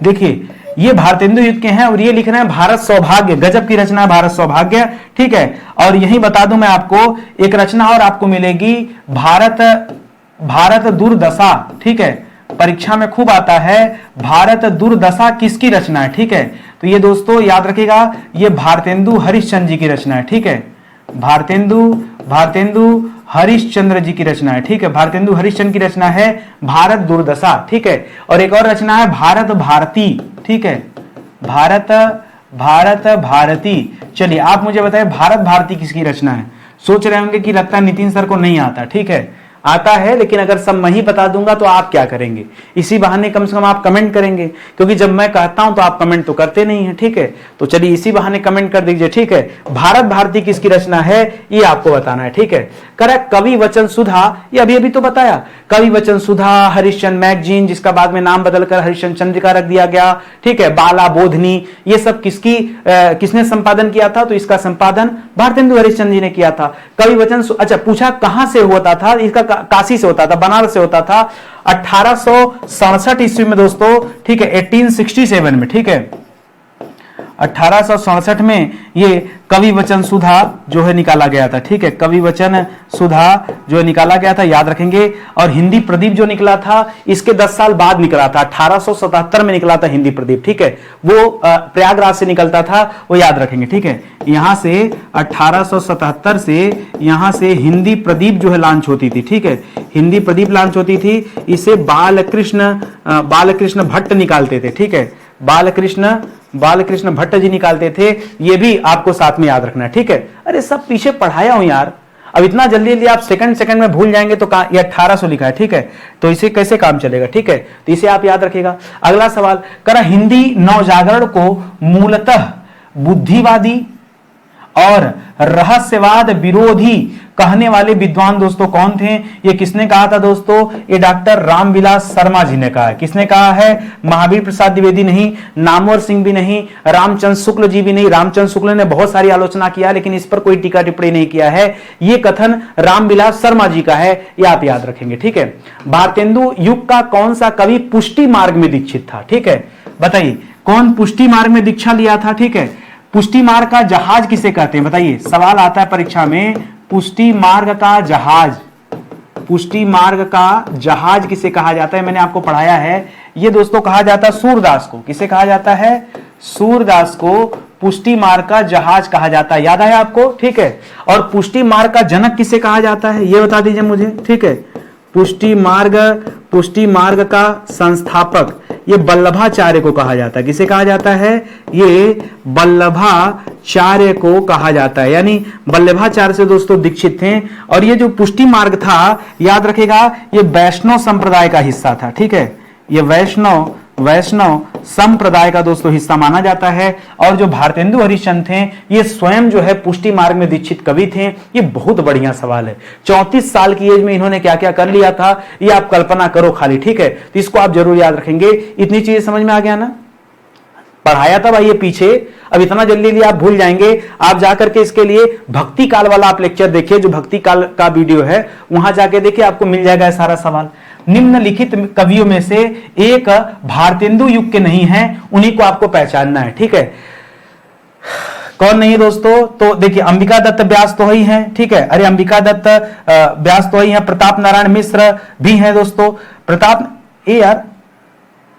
देखिए ये भारतेंदु युग के हैं और ये लिख रहे हैं भारत सौभाग्य, गजब की रचना है भारत सौभाग्य, ठीक है। और यही बता दूं मैं आपको, एक रचना और आपको मिलेगी, भारत दुर्दशा, ठीक है, परीक्षा में खूब आता है, भारत दुर्दशा किसकी रचना है, ठीक है। तो ये दोस्तों याद रखिएगा, ये भारतेंदु हरिश्चंद्र जी की रचना है, ठीक है, भारतेंदु हरिश्चंद्र जी की रचना है, ठीक है, भारतेंदु हरिश्चंद्र की रचना है भारत दुर्दशा, ठीक है। और एक और रचना है भारत भारती, ठीक है, भारत भारती। चलिए आप मुझे बताएं भारत भारती किसकी रचना है। सोच रहे होंगे कि लगता है नितिन सर को नहीं आता, ठीक है, आता है, लेकिन अगर सब मैं ही बता दूंगा तो आप क्या करेंगे, इसी बहाने कम से कम आप कमेंट करेंगे, क्योंकि जब मैं कहता हूं तो आप कमेंट तो करते नहीं हैं, ठीक है। तो चलिए इसी बहाने कमेंट कर दीजिए, ठीक है। भारत भारती किसकी रचना है ये आपको बताना है, ठीक है। करेक्ट, कवि वचन सुधा, ये अभी अभी तो बताया, कवि वचन सुधा, हरिश्चंद्र मैगजीन, जिसका बाद में नाम बदलकर हरिश्चंद्र चंद्रिका रख दिया गया, ठीक है, बाला बोधनी, ये सब किसने संपादन किया था, तो इसका संपादन भारतेंदु हरिश्चंद्र जी ने किया था। कवि वचन, अच्छा पूछा कहां से होता था, इसका काशी से होता था, बनारस से होता था, 1867 ईस्वी में दोस्तों, ठीक है, 1867 में, ठीक है, 1867 में ये कवि वचन सुधा जो है निकाला गया था, ठीक है, कवि वचन सुधा जो निकाला गया था, याद रखेंगे। और हिंदी प्रदीप जो निकला था इसके 10 साल बाद निकला था, 1877 में निकला था हिंदी प्रदीप, ठीक है, वो प्रयागराज से निकलता था, वो याद रखेंगे, ठीक है। यहां से 1877 से यहां से हिंदी प्रदीप जो है लॉन्च होती थी, ठीक है, हिंदी प्रदीप लॉन्च होती थी, इसे बालकृष्ण भट्ट निकालते थे, ठीक है, बालकृष्ण भट्ट जी निकालते थे, ये भी आपको साथ में याद रखना है, ठीक है। अरे सब पीछे पढ़ाया हूं यार, अब इतना जल्दी जल्दी आप सेकंड में भूल जाएंगे तो ये 1800 लिखा है, ठीक है, तो इसे कैसे काम चलेगा, ठीक है, तो इसे आप याद रखिएगा। अगला सवाल करा, हिंदी नवजागरण को मूलतः बुद्धिवादी और रहस्यवाद विरोधी कहने वाले विद्वान दोस्तों कौन थे, ये किसने कहा था दोस्तों, ये डॉक्टर रामविलास शर्मा जी ने कहा है। किसने कहा है, महावीर प्रसाद द्विवेदी नहीं, नामवर सिंह भी नहीं, रामचंद्र शुक्ल जी भी नहीं। रामचंद्र शुक्ल ने बहुत सारी आलोचना किया लेकिन इस पर कोई टीका टिप्पणी नहीं किया है, ये कथन रामविलास शर्मा जी का है, ये आप याद रखेंगे, ठीक है। भारतेंदु युग का कौन सा कवि पुष्टि मार्ग में दीक्षित था, ठीक है, बताइए कौन पुष्टि मार्ग में दीक्षा लिया था, ठीक है। पुष्टि मार्ग का जहाज किसे कहते हैं, बताइए, सवाल आता है परीक्षा में, पुष्टि मार्ग का जहाज, पुष्टि मार्ग का जहाज किसे कहा जाता है, मैंने आपको पढ़ाया है, ये दोस्तों कहा जाता है सूरदास को। किसे कहा जाता है, सूरदास को पुष्टि मार्ग का जहाज कहा जाता है, याद है आपको, ठीक है। और पुष्टि मार्ग का जनक किसे कहा जाता है, ये बता दीजिए मुझे, ठीक है। पुष्टि मार्ग का संस्थापक ये वल्लभाचार्य को कहा जाता है। किसे कहा जाता है, ये वल्लभाचार्य को कहा जाता है, यानी वल्लभाचार्य से दोस्तों दीक्षित थे। और ये जो पुष्टि मार्ग था, याद रखेगा, ये वैष्णव संप्रदाय का हिस्सा था, ठीक है, ये वैष्णव संप्रदाय का दोस्तों हिस्सा माना जाता है। और जो भारतेंदु हरिश्चंद्र थे, ये स्वयं जो है पुष्टि मार्ग में दीक्षित कवि थे। ये बहुत बढ़िया सवाल है, 34 साल की एज में इन्होंने क्या क्या कर लिया था, ये आप कल्पना करो खाली, ठीक है। तो इसको आप जरूर याद रखेंगे। इतनी चीजें समझ में आ गया ना, पढ़ाया था भाई ये पीछे, अब इतना जल्दी आप भूल जाएंगे। आप जाकर के इसके लिए भक्ति काल वाला आप लेक्चर देखिए, जो भक्ति काल का वीडियो है वहां जाके देखिए, आपको मिल जाएगा सारा सवाल। निम्नलिखित कवियों में से एक भारतेंदु युग के नहीं है, उन्हीं को आपको पहचानना है, ठीक है। कौन नहीं है दोस्तों, तो देखिए अंबिका दत्त व्यास तो ही हैं, ठीक है, अरे अंबिका दत्त व्यास तो ही हैं, प्रताप नारायण मिश्र भी हैं दोस्तों,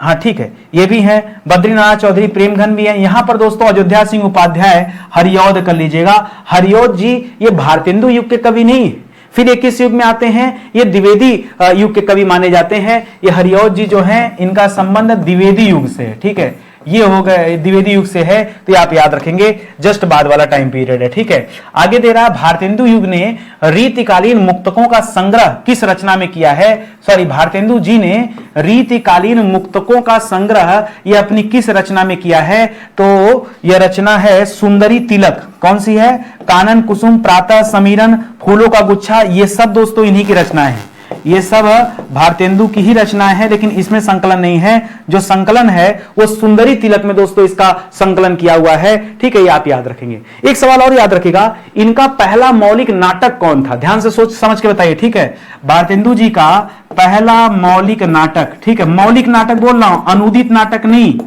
हाँ ठीक है, ये भी हैं, बद्रीनाथ चौधरी प्रेमघन भी हैं। यहां पर दोस्तों अयोध्या सिंह उपाध्याय हरिऔध कर लीजिएगा, हरिऔध जी ये भारतेंदु युग के कवि नहीं। फिर ये किस युग में आते हैं, ये द्विवेदी युग के कवि माने जाते हैं। ये हरिऔध जी जो हैं, इनका संबंध द्विवेदी युग से है, ठीक है, ये हो गए द्विवेदी युग से है, तो ये आप याद रखेंगे, जस्ट बाद वाला टाइम पीरियड है। ठीक है, आगे दे रहा है भारतेंदु युग ने रीतिकालीन मुक्तकों का संग्रह किस रचना में किया है। सॉरी, भारतेंदु जी ने रीतिकालीन मुक्तकों का संग्रह ये अपनी किस रचना में किया है, तो यह रचना है सुंदरी तिलक। कौन सी है? कानन कुसुम, प्रातः समीरन, फूलों का गुच्छा, ये सब दोस्तों इन्हीं की रचनाएं हैं। ये सब भारतेंदु की ही रचनाएं हैं, लेकिन इसमें संकलन नहीं है। जो संकलन है वो सुंदरी तिलक में दोस्तों इसका संकलन किया हुआ है। ठीक है, ये आप याद रखेंगे। एक सवाल और याद रखिएगा, इनका पहला मौलिक नाटक कौन था? ध्यान से सोच समझ के बताइए। ठीक है, भारतेंदु जी का पहला मौलिक नाटक, ठीक है, मौलिक नाटक बोल रहा हूं, अनुदित नाटक नहीं।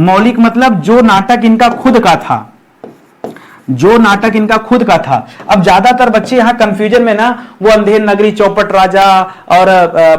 मौलिक मतलब जो नाटक इनका खुद का था, जो नाटक इनका खुद का था। अब ज्यादातर बच्चे यहां कंफ्यूजन में ना वो अंधेर नगरी, चौपट राजा और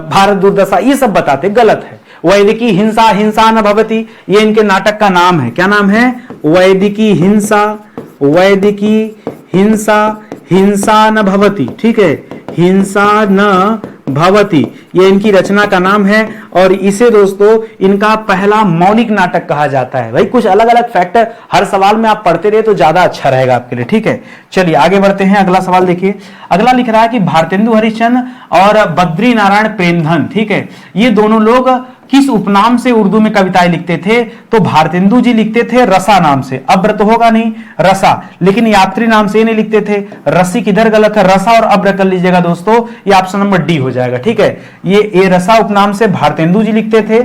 भारत दुर्दशा ये सब बताते, गलत है। वैदिकी हिंसा, हिंसा न भवति, ये इनके नाटक का नाम है। क्या नाम है? वैदिकी हिंसा, वैदिकी हिंसा, हिंसा न भवति। ठीक है, हिंसा न भवति, ये इनकी रचना का नाम है और इसे दोस्तों इनका पहला मौलिक नाटक कहा जाता है। भाई कुछ अलग अलग फैक्टर हर सवाल में आप पढ़ते रहे तो ज्यादा अच्छा रहेगा आपके लिए। ठीक है, चलिए आगे बढ़ते हैं। अगला सवाल देखिए, अगला लिख रहा है कि भारतेंदु हरिश्चंद्र और बद्री नारायण प्रेमधन, ठीक है, ये दोनों लोग किस उपनाम से उर्दू में कविताएं लिखते थे? तो भारतेंदु जी लिखते थे रसा नाम से। अब्र तो होगा नहीं, रसा, लेकिन यात्री नाम से नहीं लिखते थे। रसी किधर गलत है? रसा और अब्र कर लीजिएगा दोस्तों, ये ऑप्शन नंबर डी हो जाएगा। ठीक है, ये रसा उपनाम से भारतेंदु जी लिखते थे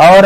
और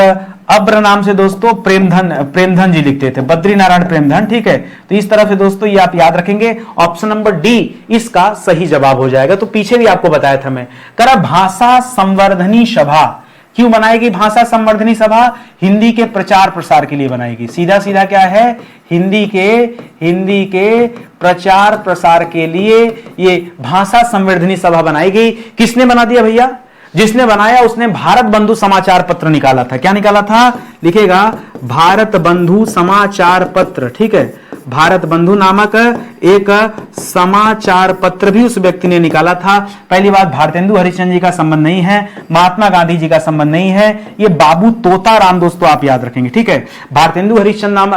अब्र नाम से दोस्तों प्रेमधन जी लिखते थे, बद्री नारायण प्रेमधन। ठीक है, तो इस तरह से दोस्तों ये आप याद रखेंगे, ऑप्शन नंबर डी इसका सही जवाब हो जाएगा। तो पीछे भी आपको बताया था मैं, करा भाषा संवर्धनी सभा क्यों बनाएगी? भाषा संवर्धनी सभा हिंदी के प्रचार प्रसार के लिए बनाएगी। सीधा सीधा क्या है? हिंदी के प्रचार प्रसार के लिए ये भाषा संवर्धनी सभा बनाई गई। किसने बना दिया भैया? जिसने बनाया उसने भारत बंधु समाचार पत्र निकाला था। क्या निकाला था? लिखेगा भारत बंधु समाचार पत्र। ठीक है, भारत बंधु नामक एक समाचार पत्र भी उस व्यक्ति ने निकाला था। पहली बात, भारतेंदु हरिश्चंद्र जी का संबंध नहीं है, महात्मा गांधी जी का संबंध नहीं है, ये बाबू तोताराम दोस्तों आप याद रखेंगे। ठीक है, भारतेंदु हरिश्चंद्र नाम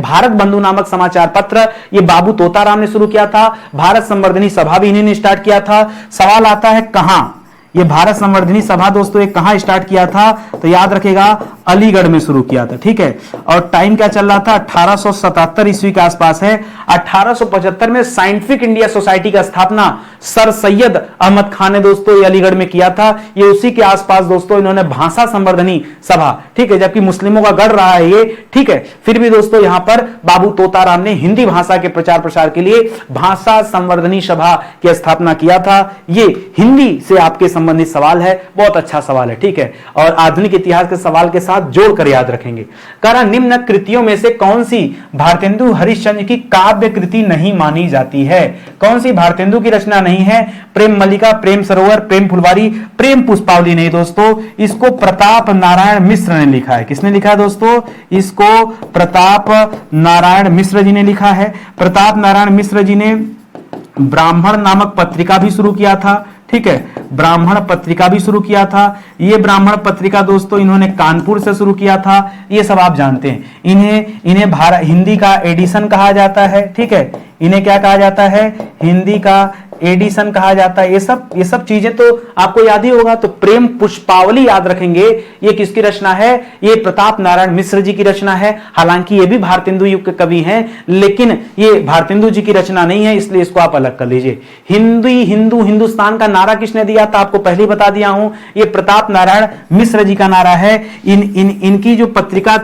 भारत बंधु नामक समाचार पत्र ये बाबू तोताराम ने शुरू किया था। भारत संवर्धनी सभा भी इन्हीं ने स्टार्ट किया था। सवाल आता है कहां? ये भारत संवर्धनी सभा दोस्तों एक कहां स्टार्ट किया था? तो याद रखेगा अलीगढ़ में शुरू किया था। ठीक है, और टाइम क्या चल रहा था? 1877 ईस्वी के आसपास है। 1875 में साइंटिफिक इंडिया सोसाइटी का स्थापना सर सैयद अहमद खान ने दोस्तों ये अलीगढ़ में किया था। ये उसी के आसपास दोस्तों इन्होंने भाषा संवर्धनी सभा, ठीक है, जबकि मुस्लिमों का गढ़ रहा है ये, ठीक है, फिर भी दोस्तों यहां पर बाबू तोताराम ने हिंदी भाषा के प्रचार प्रसार के लिए भाषा संवर्धनी सभा की स्थापना किया था। ये हिंदी से आपके संबंधित सवाल है, बहुत अच्छा सवाल है। ठीक है, और आधुनिक इतिहास के सवाल के साथ जोड़कर याद रखेंगे। करा निम्न कृतियों में से कौन सी भारतेंदु हरिश्चंद्र की काव्य कृति नहीं मानी जाती है? कौन सी भारतेंदु की रचना नहीं है? प्रेम मल्लिका, प्रेम सरोवर, प्रेम फुलवारी, प्रेम पुष्पावली नहीं दोस्तों, इसको प्रताप नारायण मिश्र ने लिखा है। किसने लिखा है दोस्तों? इसको प्रताप नारायण मिश्र जी ने लिखा है। प्रताप नारायण मिश्र जी ने ब्राह्मण नामक पत्रिका भी शुरू किया था। ठीक है, ब्राह्मण पत्रिका भी शुरू किया था। ये ब्राह्मण पत्रिका दोस्तों इन्होंने कानपुर से शुरू किया था। ये सब आप जानते हैं। इन्हें हिंदी का एडिशन कहा जाता है। ठीक है, इन्हें क्या कहा जाता है? हिंदी का एडिशन कहा जाता है। ये सब चीजें तो आपको याद ही होगा। तो प्रेम पुष्पावली याद रखेंगे, ये किसकी रचना है? ये प्रताप नारायण मिश्र जी की रचना है। हालांकि ये भी भारतेंदु युग के कवि हैं, लेकिन ये भारतेंदु जी की रचना नहीं है, इसलिए इसको आप अलग कर लीजिए। हिंदुस्तान का नारा किसने दिया था? आपको पहले बता दिया हूं, ये प्रताप नारायण मिश्र जी का नारा है। इनकी जो पत्रिका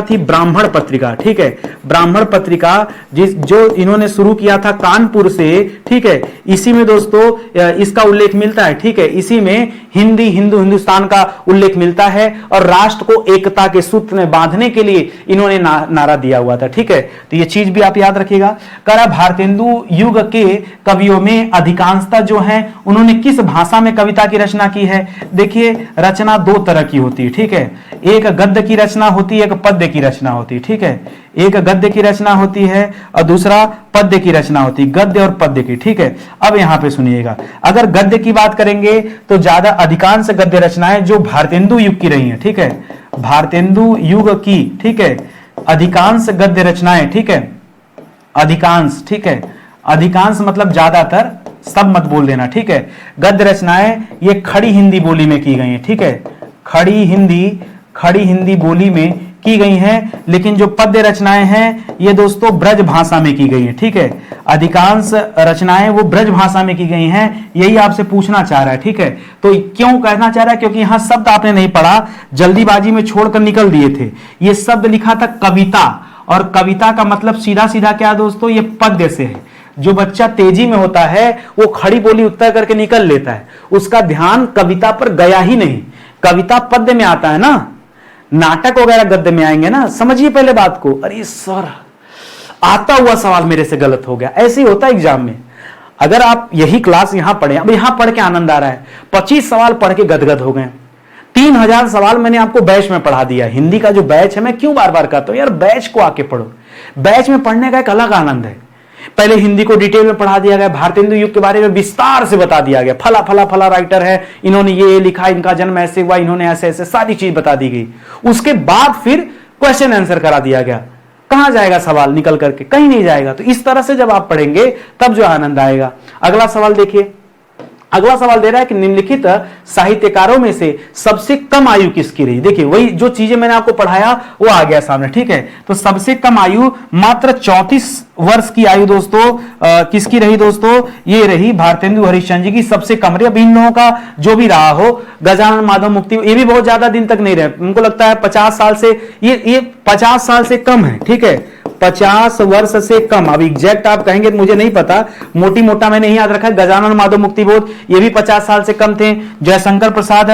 थी ब्राह्मण पत्रिका। ठीक है, ब्राह्मण पत्रिका जो इन्होंने शुरू किया था कानपुर से। ठीक है, इसी में दोस्तों इसका उल्लेख मिलता है। ठीक है, इसी में हिंदुस्तान का उल्लेख मिलता है और राष्ट्र को एकता के सूत्र में बांधने के लिए इन्होंने नारा दिया हुआ था। ठीक है, तो ये चीज भी आप याद रखिएगा। करा भारतेंदु युग के कवियों में अधिकांशतः जो हैं उन्होंने किस भाषा में कविता की रचना की है? देखिए, रचना दो तरह की होती है। ठीक है, एक गद्य की रचना होती है, एक पद्य की रचना होती है। ठीक है, एक गद्य की रचना होती है और दूसरा पद्य की रचना होती है, गद्य और पद्य की। ठीक है, अब यहां पे सुनिएगा, अगर गद्य की बात करेंगे तो ज्यादा अधिकांश गद्य रचनाएं जो भारतेंदु युग की रही हैं, ठीक है, भारतेंदु युग की, ठीक है, अधिकांश गद्य रचनाएं, ठीक है, अधिकांश, ठीक है, अधिकांश मतलब ज्यादातर, सब मत बोल देना, ठीक है, गद्य रचनाएं ये खड़ी हिंदी बोली में की गई हैं, ठीक है, खड़ी हिंदी बोली में की गई हैं। लेकिन जो पद्य रचनाएं हैं ये दोस्तों ब्रज भाषा में की गई हैं, ठीक है, अधिकांश रचनाएं वो ब्रज भाषा में की गई हैं, यही आपसे पूछना चाह रहा है। ठीक है, तो क्यों कहना चाह रहा है, क्योंकि यहां शब्द आपने नहीं पढ़ा, जल्दीबाजी में छोड़कर निकल दिए थे। ये शब्द लिखा था कविता, और कविता का मतलब सीधा सीधा क्या दोस्तों, ये पद्य से है। जो बच्चा तेजी में होता है वो खड़ी बोली उत्तर करके निकल लेता है, उसका ध्यान कविता पर गया ही नहीं। कविता पद्य में आता है ना, नाटक वगैरह गद्य में आएंगे ना, समझिए पहले बात को। अरे सर, आता हुआ सवाल मेरे से गलत हो गया, ऐसे ही होता है एग्जाम में। अगर आप यही क्लास यहां पढ़े, अब यहां पढ़ के आनंद आ रहा है, 25 सवाल पढ़ के गदगद हो गए। 3000 सवाल मैंने आपको बैच में पढ़ा दिया। हिंदी का जो बैच है, मैं क्यों बार बार कहता हूं यार, बैच को आके पढ़ो। बैच में पढ़ने का एक अलग आनंद है। पहले हिंदी को डिटेल में पढ़ा दिया गया, भारतेंदु युग के बारे में विस्तार से बता दिया गया, फला फला फला राइटर है, इन्होंने ये लिखा, इनका जन्म ऐसे हुआ, इन्होंने ऐसे ऐसे, सारी चीज बता दी गई। उसके बाद फिर क्वेश्चन आंसर करा दिया गया। कहां जाएगा सवाल निकल करके, कहीं नहीं जाएगा। तो इस तरह से जब आप पढ़ेंगे तब जो आनंद आएगा। अगला सवाल देखिए, अगला सवाल दे रहा है कि निम्नलिखित साहित्यकारों में से सबसे कम आयु किसकी रही। देखिए वही जो चीजें मैंने आपको पढ़ाया वो आ गया सामने, ठीक है। तो सबसे कम आयु मात्र 34 वर्ष की आयु दोस्तों किसकी रही दोस्तों, ये रही भारतेंदु हरिश्चंद्र जी की सबसे कम रही। अब इन लोगों का जो भी रहा हो, गजानन माधव मुक्ति, ये भी बहुत ज्यादा दिन तक नहीं रहे, उनको लगता है 50 साल से, ये 50 साल से कम है, ठीक है, 50 वर्ष से कम। अब एग्जैक्ट आप कहेंगे तो मुझे नहीं पता, मोटी मोटा मैंने नहीं याद रखा। गजानन माधव मुक्ति बोध ये भी 50 साल से कम थे। जयशंकर प्रसाद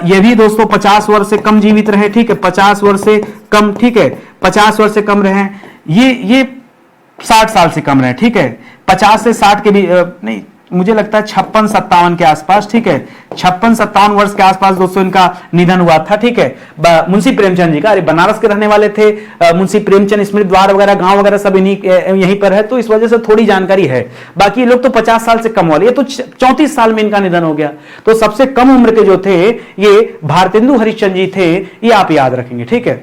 ये भी दोस्तों 50 वर्ष से कम जीवित रहे, ठीक है, 50 वर्ष से कम, ठीक है, 50 वर्ष से कम रहे। ये 60 साल से कम रहे, ठीक है, 50 से 60 के भी नहीं, मुझे लगता है 56-57 के आसपास, ठीक है, 56-57 वर्ष के आसपास दोस्तों इनका निधन हुआ था, ठीक है। मुंशी प्रेमचंद जी का, अरे बनारस के रहने वाले थे, मुंशी प्रेमचंद स्मृति द्वार वगैरह गांव वगैरह सब यहीं पर है, तो इस वजह से थोड़ी जानकारी है। बाकी लोग तो 50 साल से कम वाले, ये तो 34 साल में इनका निधन हो गया। तो सबसे कम उम्र के जो थे ये भारतेंदु हरिश्चंद्र जी थे, ये आप याद रखेंगे, ठीक है।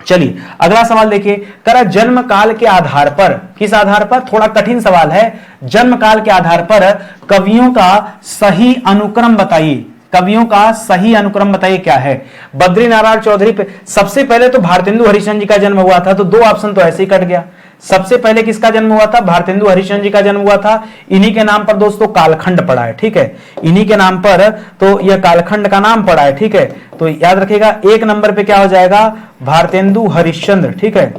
चलिए अगला सवाल देखिए, करा जन्म काल के आधार पर, किस आधार पर, थोड़ा कठिन सवाल है। जन्म काल के आधार पर कवियों का सही अनुक्रम बताइए, कवियों का सही अनुक्रम बताइए क्या है। बद्रीनारायण चौधरी पे सबसे पहले तो भारतेंदु हरिश्चंद्र जी का जन्म हुआ था, तो 2 ऑप्शन तो ऐसे ही कट गया। सबसे पहले किसका जन्म हुआ था, भारतेंदु हरिश्चंद्र जी का जन्म हुआ था। इन्हीं के नाम पर दोस्तों कालखंड पड़ा है, ठीक है, इन्हीं के नाम पर तो यह कालखंड का नाम पड़ा है, ठीक है। तो याद रखिएगा 1 नंबर पे क्या हो जाएगा, भारतेंदु हरिश्चंद्र, ठीक है।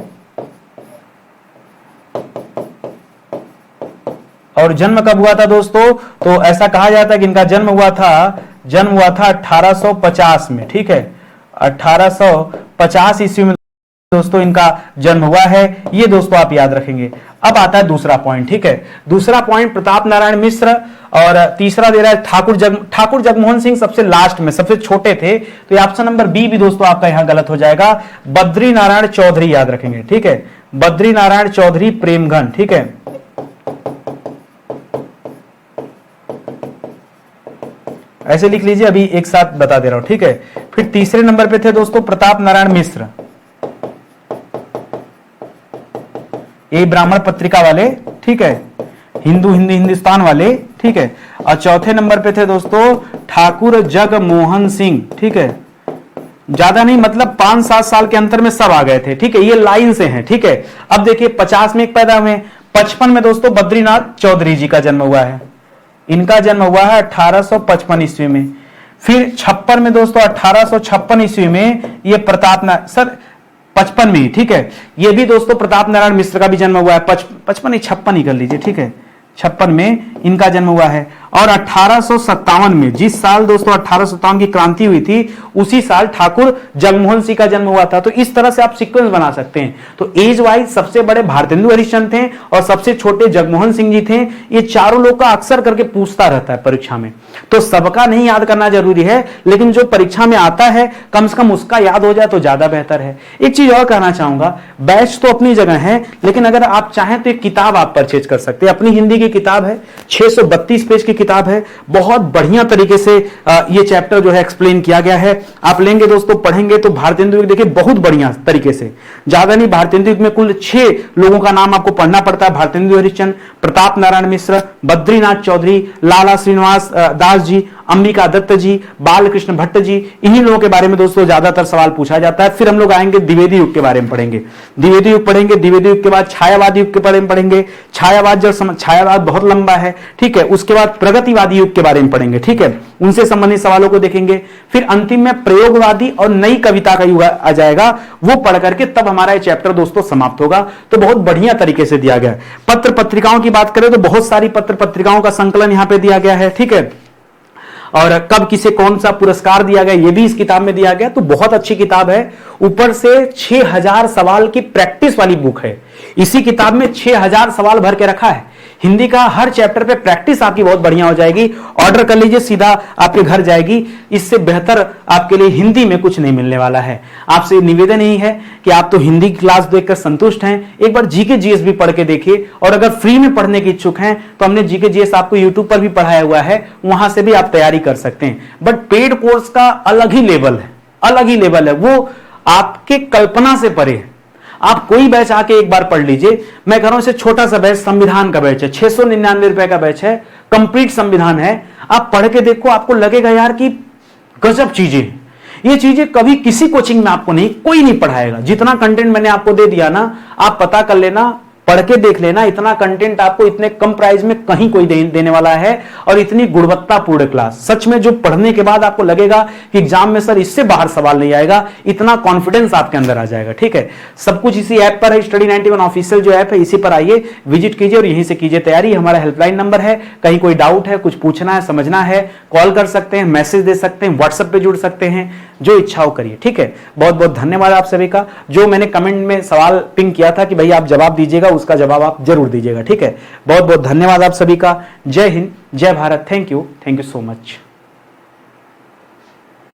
और जन्म कब हुआ था दोस्तों, तो ऐसा कहा जाता है कि इनका जन्म हुआ था 1850 में, ठीक है, 1850 ईस्वी में दोस्तों इनका जन्म हुआ है। ये दोस्तों आप याद रखेंगे। अब आता है दूसरा पॉइंट, ठीक है, दूसरा पॉइंट प्रताप नारायण मिश्र, और तीसरा दे रहा है ठाकुर जगमोहन सिंह सबसे लास्ट में, सबसे छोटे थे, तो ऑप्शन नंबर बी भी दोस्तों आपका यहां गलत हो जाएगा। बद्री नारायण चौधरी याद रखेंगे, ठीक है, बद्री नारायण चौधरी प्रेमघन, ठीक है। ऐसे लिख लीजिए, अभी एक साथ बता दे रहा हूं, ठीक है। फिर तीसरे नंबर पे थे दोस्तों प्रताप नारायण मिश्र, ये ब्राह्मण पत्रिका वाले, ठीक है, हिंदुस्तान वाले, ठीक है। और चौथे नंबर पे थे दोस्तों ठाकुर जगमोहन सिंह, ठीक है। ज्यादा नहीं, मतलब 5-7 साल के अंतर में सब आ गए थे, ठीक है, ये लाइन से हैं, ठीक है। अब देखिए 50 में एक पैदा हुए, 55 में दोस्तों बद्रीनाथ चौधरी जी का जन्म हुआ है, इनका जन्म हुआ है 1855 ईस्वी में। फिर 56 में दोस्तों 1856 ईस्वी में ये प्रताप सर 55 में, ठीक है, ये भी दोस्तों प्रताप नारायण मिश्र का भी जन्म हुआ है, 55 56 ही कर लीजिए, ठीक है, 56 में इनका जन्म हुआ है। और 1857 में, जिस साल दोस्तों 1857 की क्रांति हुई थी, उसी साल ठाकुर जगमोहन सिंह का जन्म हुआ था। तो इस तरह से आप सीक्वेंस बना सकते हैं। तो एज वाइज सबसे बड़े भारतेंदु हरिश्चंद्र थे और सबसे छोटे जगमोहन सिंह जी थे। ये चारों लोग का अक्सर करके पूछता रहता है परीक्षा में, तो सबका नहीं याद करना जरूरी है, लेकिन जो परीक्षा में आता है कम से कम उसका याद हो जाए तो ज्यादा बेहतर है। एक चीज और कहना चाहूंगा, बैच तो अपनी जगह है, लेकिन अगर आप चाहें तो एक किताब आप परचेज कर सकते हैं। अपनी हिंदी की किताब है, 632 पेज की किताब है, बहुत बढ़िया तरीके से ये चैप्टर जो है एक्सप्लेन किया गया है। आप लेंगे दोस्तों, पढ़ेंगे तो भारतेंदु युग देखिए बहुत बढ़िया तरीके से, ज्यादा नहीं, भारतेंदु युग में कुल 6 लोगों का नाम आपको पढ़ना पड़ता है। भारतेंदु हरिश्चंद्र, प्रताप नारायण मिश्र, बद्रीनाथ चौधरी, लाला श्रीनिवास दास जी, अंबिका दत्त जी, बालकृष्ण भट्ट जी, इन्हीं लोगों के बारे में दोस्तों ज्यादातर सवाल पूछा जाता है। फिर हम लोग आएंगे द्विवेदी युग के बारे में पढ़ेंगे, द्विवेदी युग पढ़ेंगे, द्विवेदी युग के बाद छायावादी युग के बारे में पढ़ेंगे, छायावाद बहुत लंबा है, ठीक है। उसके बाद प्रगतिवादी युग के बारे में पढ़ेंगे, ठीक है, उनसे संबंधित सवालों को देखेंगे। फिर अंतिम में प्रयोगवादी और नई कविता का युग आ जाएगा, वो पढ़ करके तब हमारा ये चैप्टर दोस्तों समाप्त होगा। तो बहुत बढ़िया तरीके से दिया गया है। पत्र पत्रिकाओं की बात करें तो बहुत सारी पत्र पत्रिकाओं का संकलन यहां पे दिया गया है, ठीक है। और कब किसे कौन सा पुरस्कार दिया गया ये भी इस किताब में दिया गया। तो बहुत अच्छी किताब है। ऊपर से 6000 सवाल की प्रैक्टिस वाली बुक है। इसी किताब में 6000 सवाल भर के रखा है। हिंदी का हर चैप्टर पे प्रैक्टिस आपकी बहुत बढ़िया हो जाएगी। ऑर्डर कर लीजिए, सीधा आपके घर जाएगी। इससे बेहतर आपके लिए हिंदी में कुछ नहीं मिलने वाला है। आपसे निवेदन यही है कि आप तो हिंदी क्लास देखकर संतुष्ट हैं, एक बार जीके जीएस भी पढ़ के देखिए। और अगर फ्री में पढ़ने की इच्छुक हैं तो हमने जीके जीएस आपको यूट्यूब पर भी पढ़ाया हुआ है, वहां से भी आप तैयारी कर सकते हैं। बट पेड कोर्स का अलग ही लेवल है, अलग ही लेवल है, वो आपके कल्पना से परे है। आप कोई बैच आके एक बार पढ़ लीजिए। मैं कह रहा हूं इसे छोटा सा बैच, संविधान का बैच है, 699 रुपए का बैच है, कंप्लीट संविधान है। आप पढ़ के देखो, आपको लगेगा यार कि गजब चीजें, ये चीजें कभी किसी कोचिंग में आपको नहीं, कोई नहीं पढ़ाएगा। जितना कंटेंट मैंने आपको दे दिया ना, आप पता कर लेना, पढ़ के देख लेना, इतना कंटेंट आपको इतने कम प्राइस में कहीं कोई देने वाला है। और इतनी गुणवत्तापूर्ण क्लास, सच में जो पढ़ने के बाद आपको लगेगा कि एग्जाम में सर इससे बाहर सवाल नहीं आएगा, इतना कॉन्फिडेंस आपके अंदर आ जाएगा, ठीक है। सब कुछ इसी ऐप पर है, स्टडी 91 ऑफिशियल जो ऐप है, इसी पर आइए, विजिट कीजिए और यहीं से कीजिए तैयारी। हमारा हेल्पलाइन नंबर है, कहीं कोई डाउट है, कुछ पूछना है, समझना है, कॉल कर सकते हैं, मैसेज दे सकते हैं, व्हाट्सएप पे जुड़ सकते हैं, जो इच्छा हो करिए, ठीक है। बहुत बहुत धन्यवाद आप सभी का। जो मैंने कमेंट में सवाल पिंग किया था कि भाई आप जवाब दीजिएगा, उसका जवाब आप जरूर दीजिएगा, ठीक है। बहुत बहुत धन्यवाद आप सभी का। जय हिंद, जय Bharat. Thank you so much.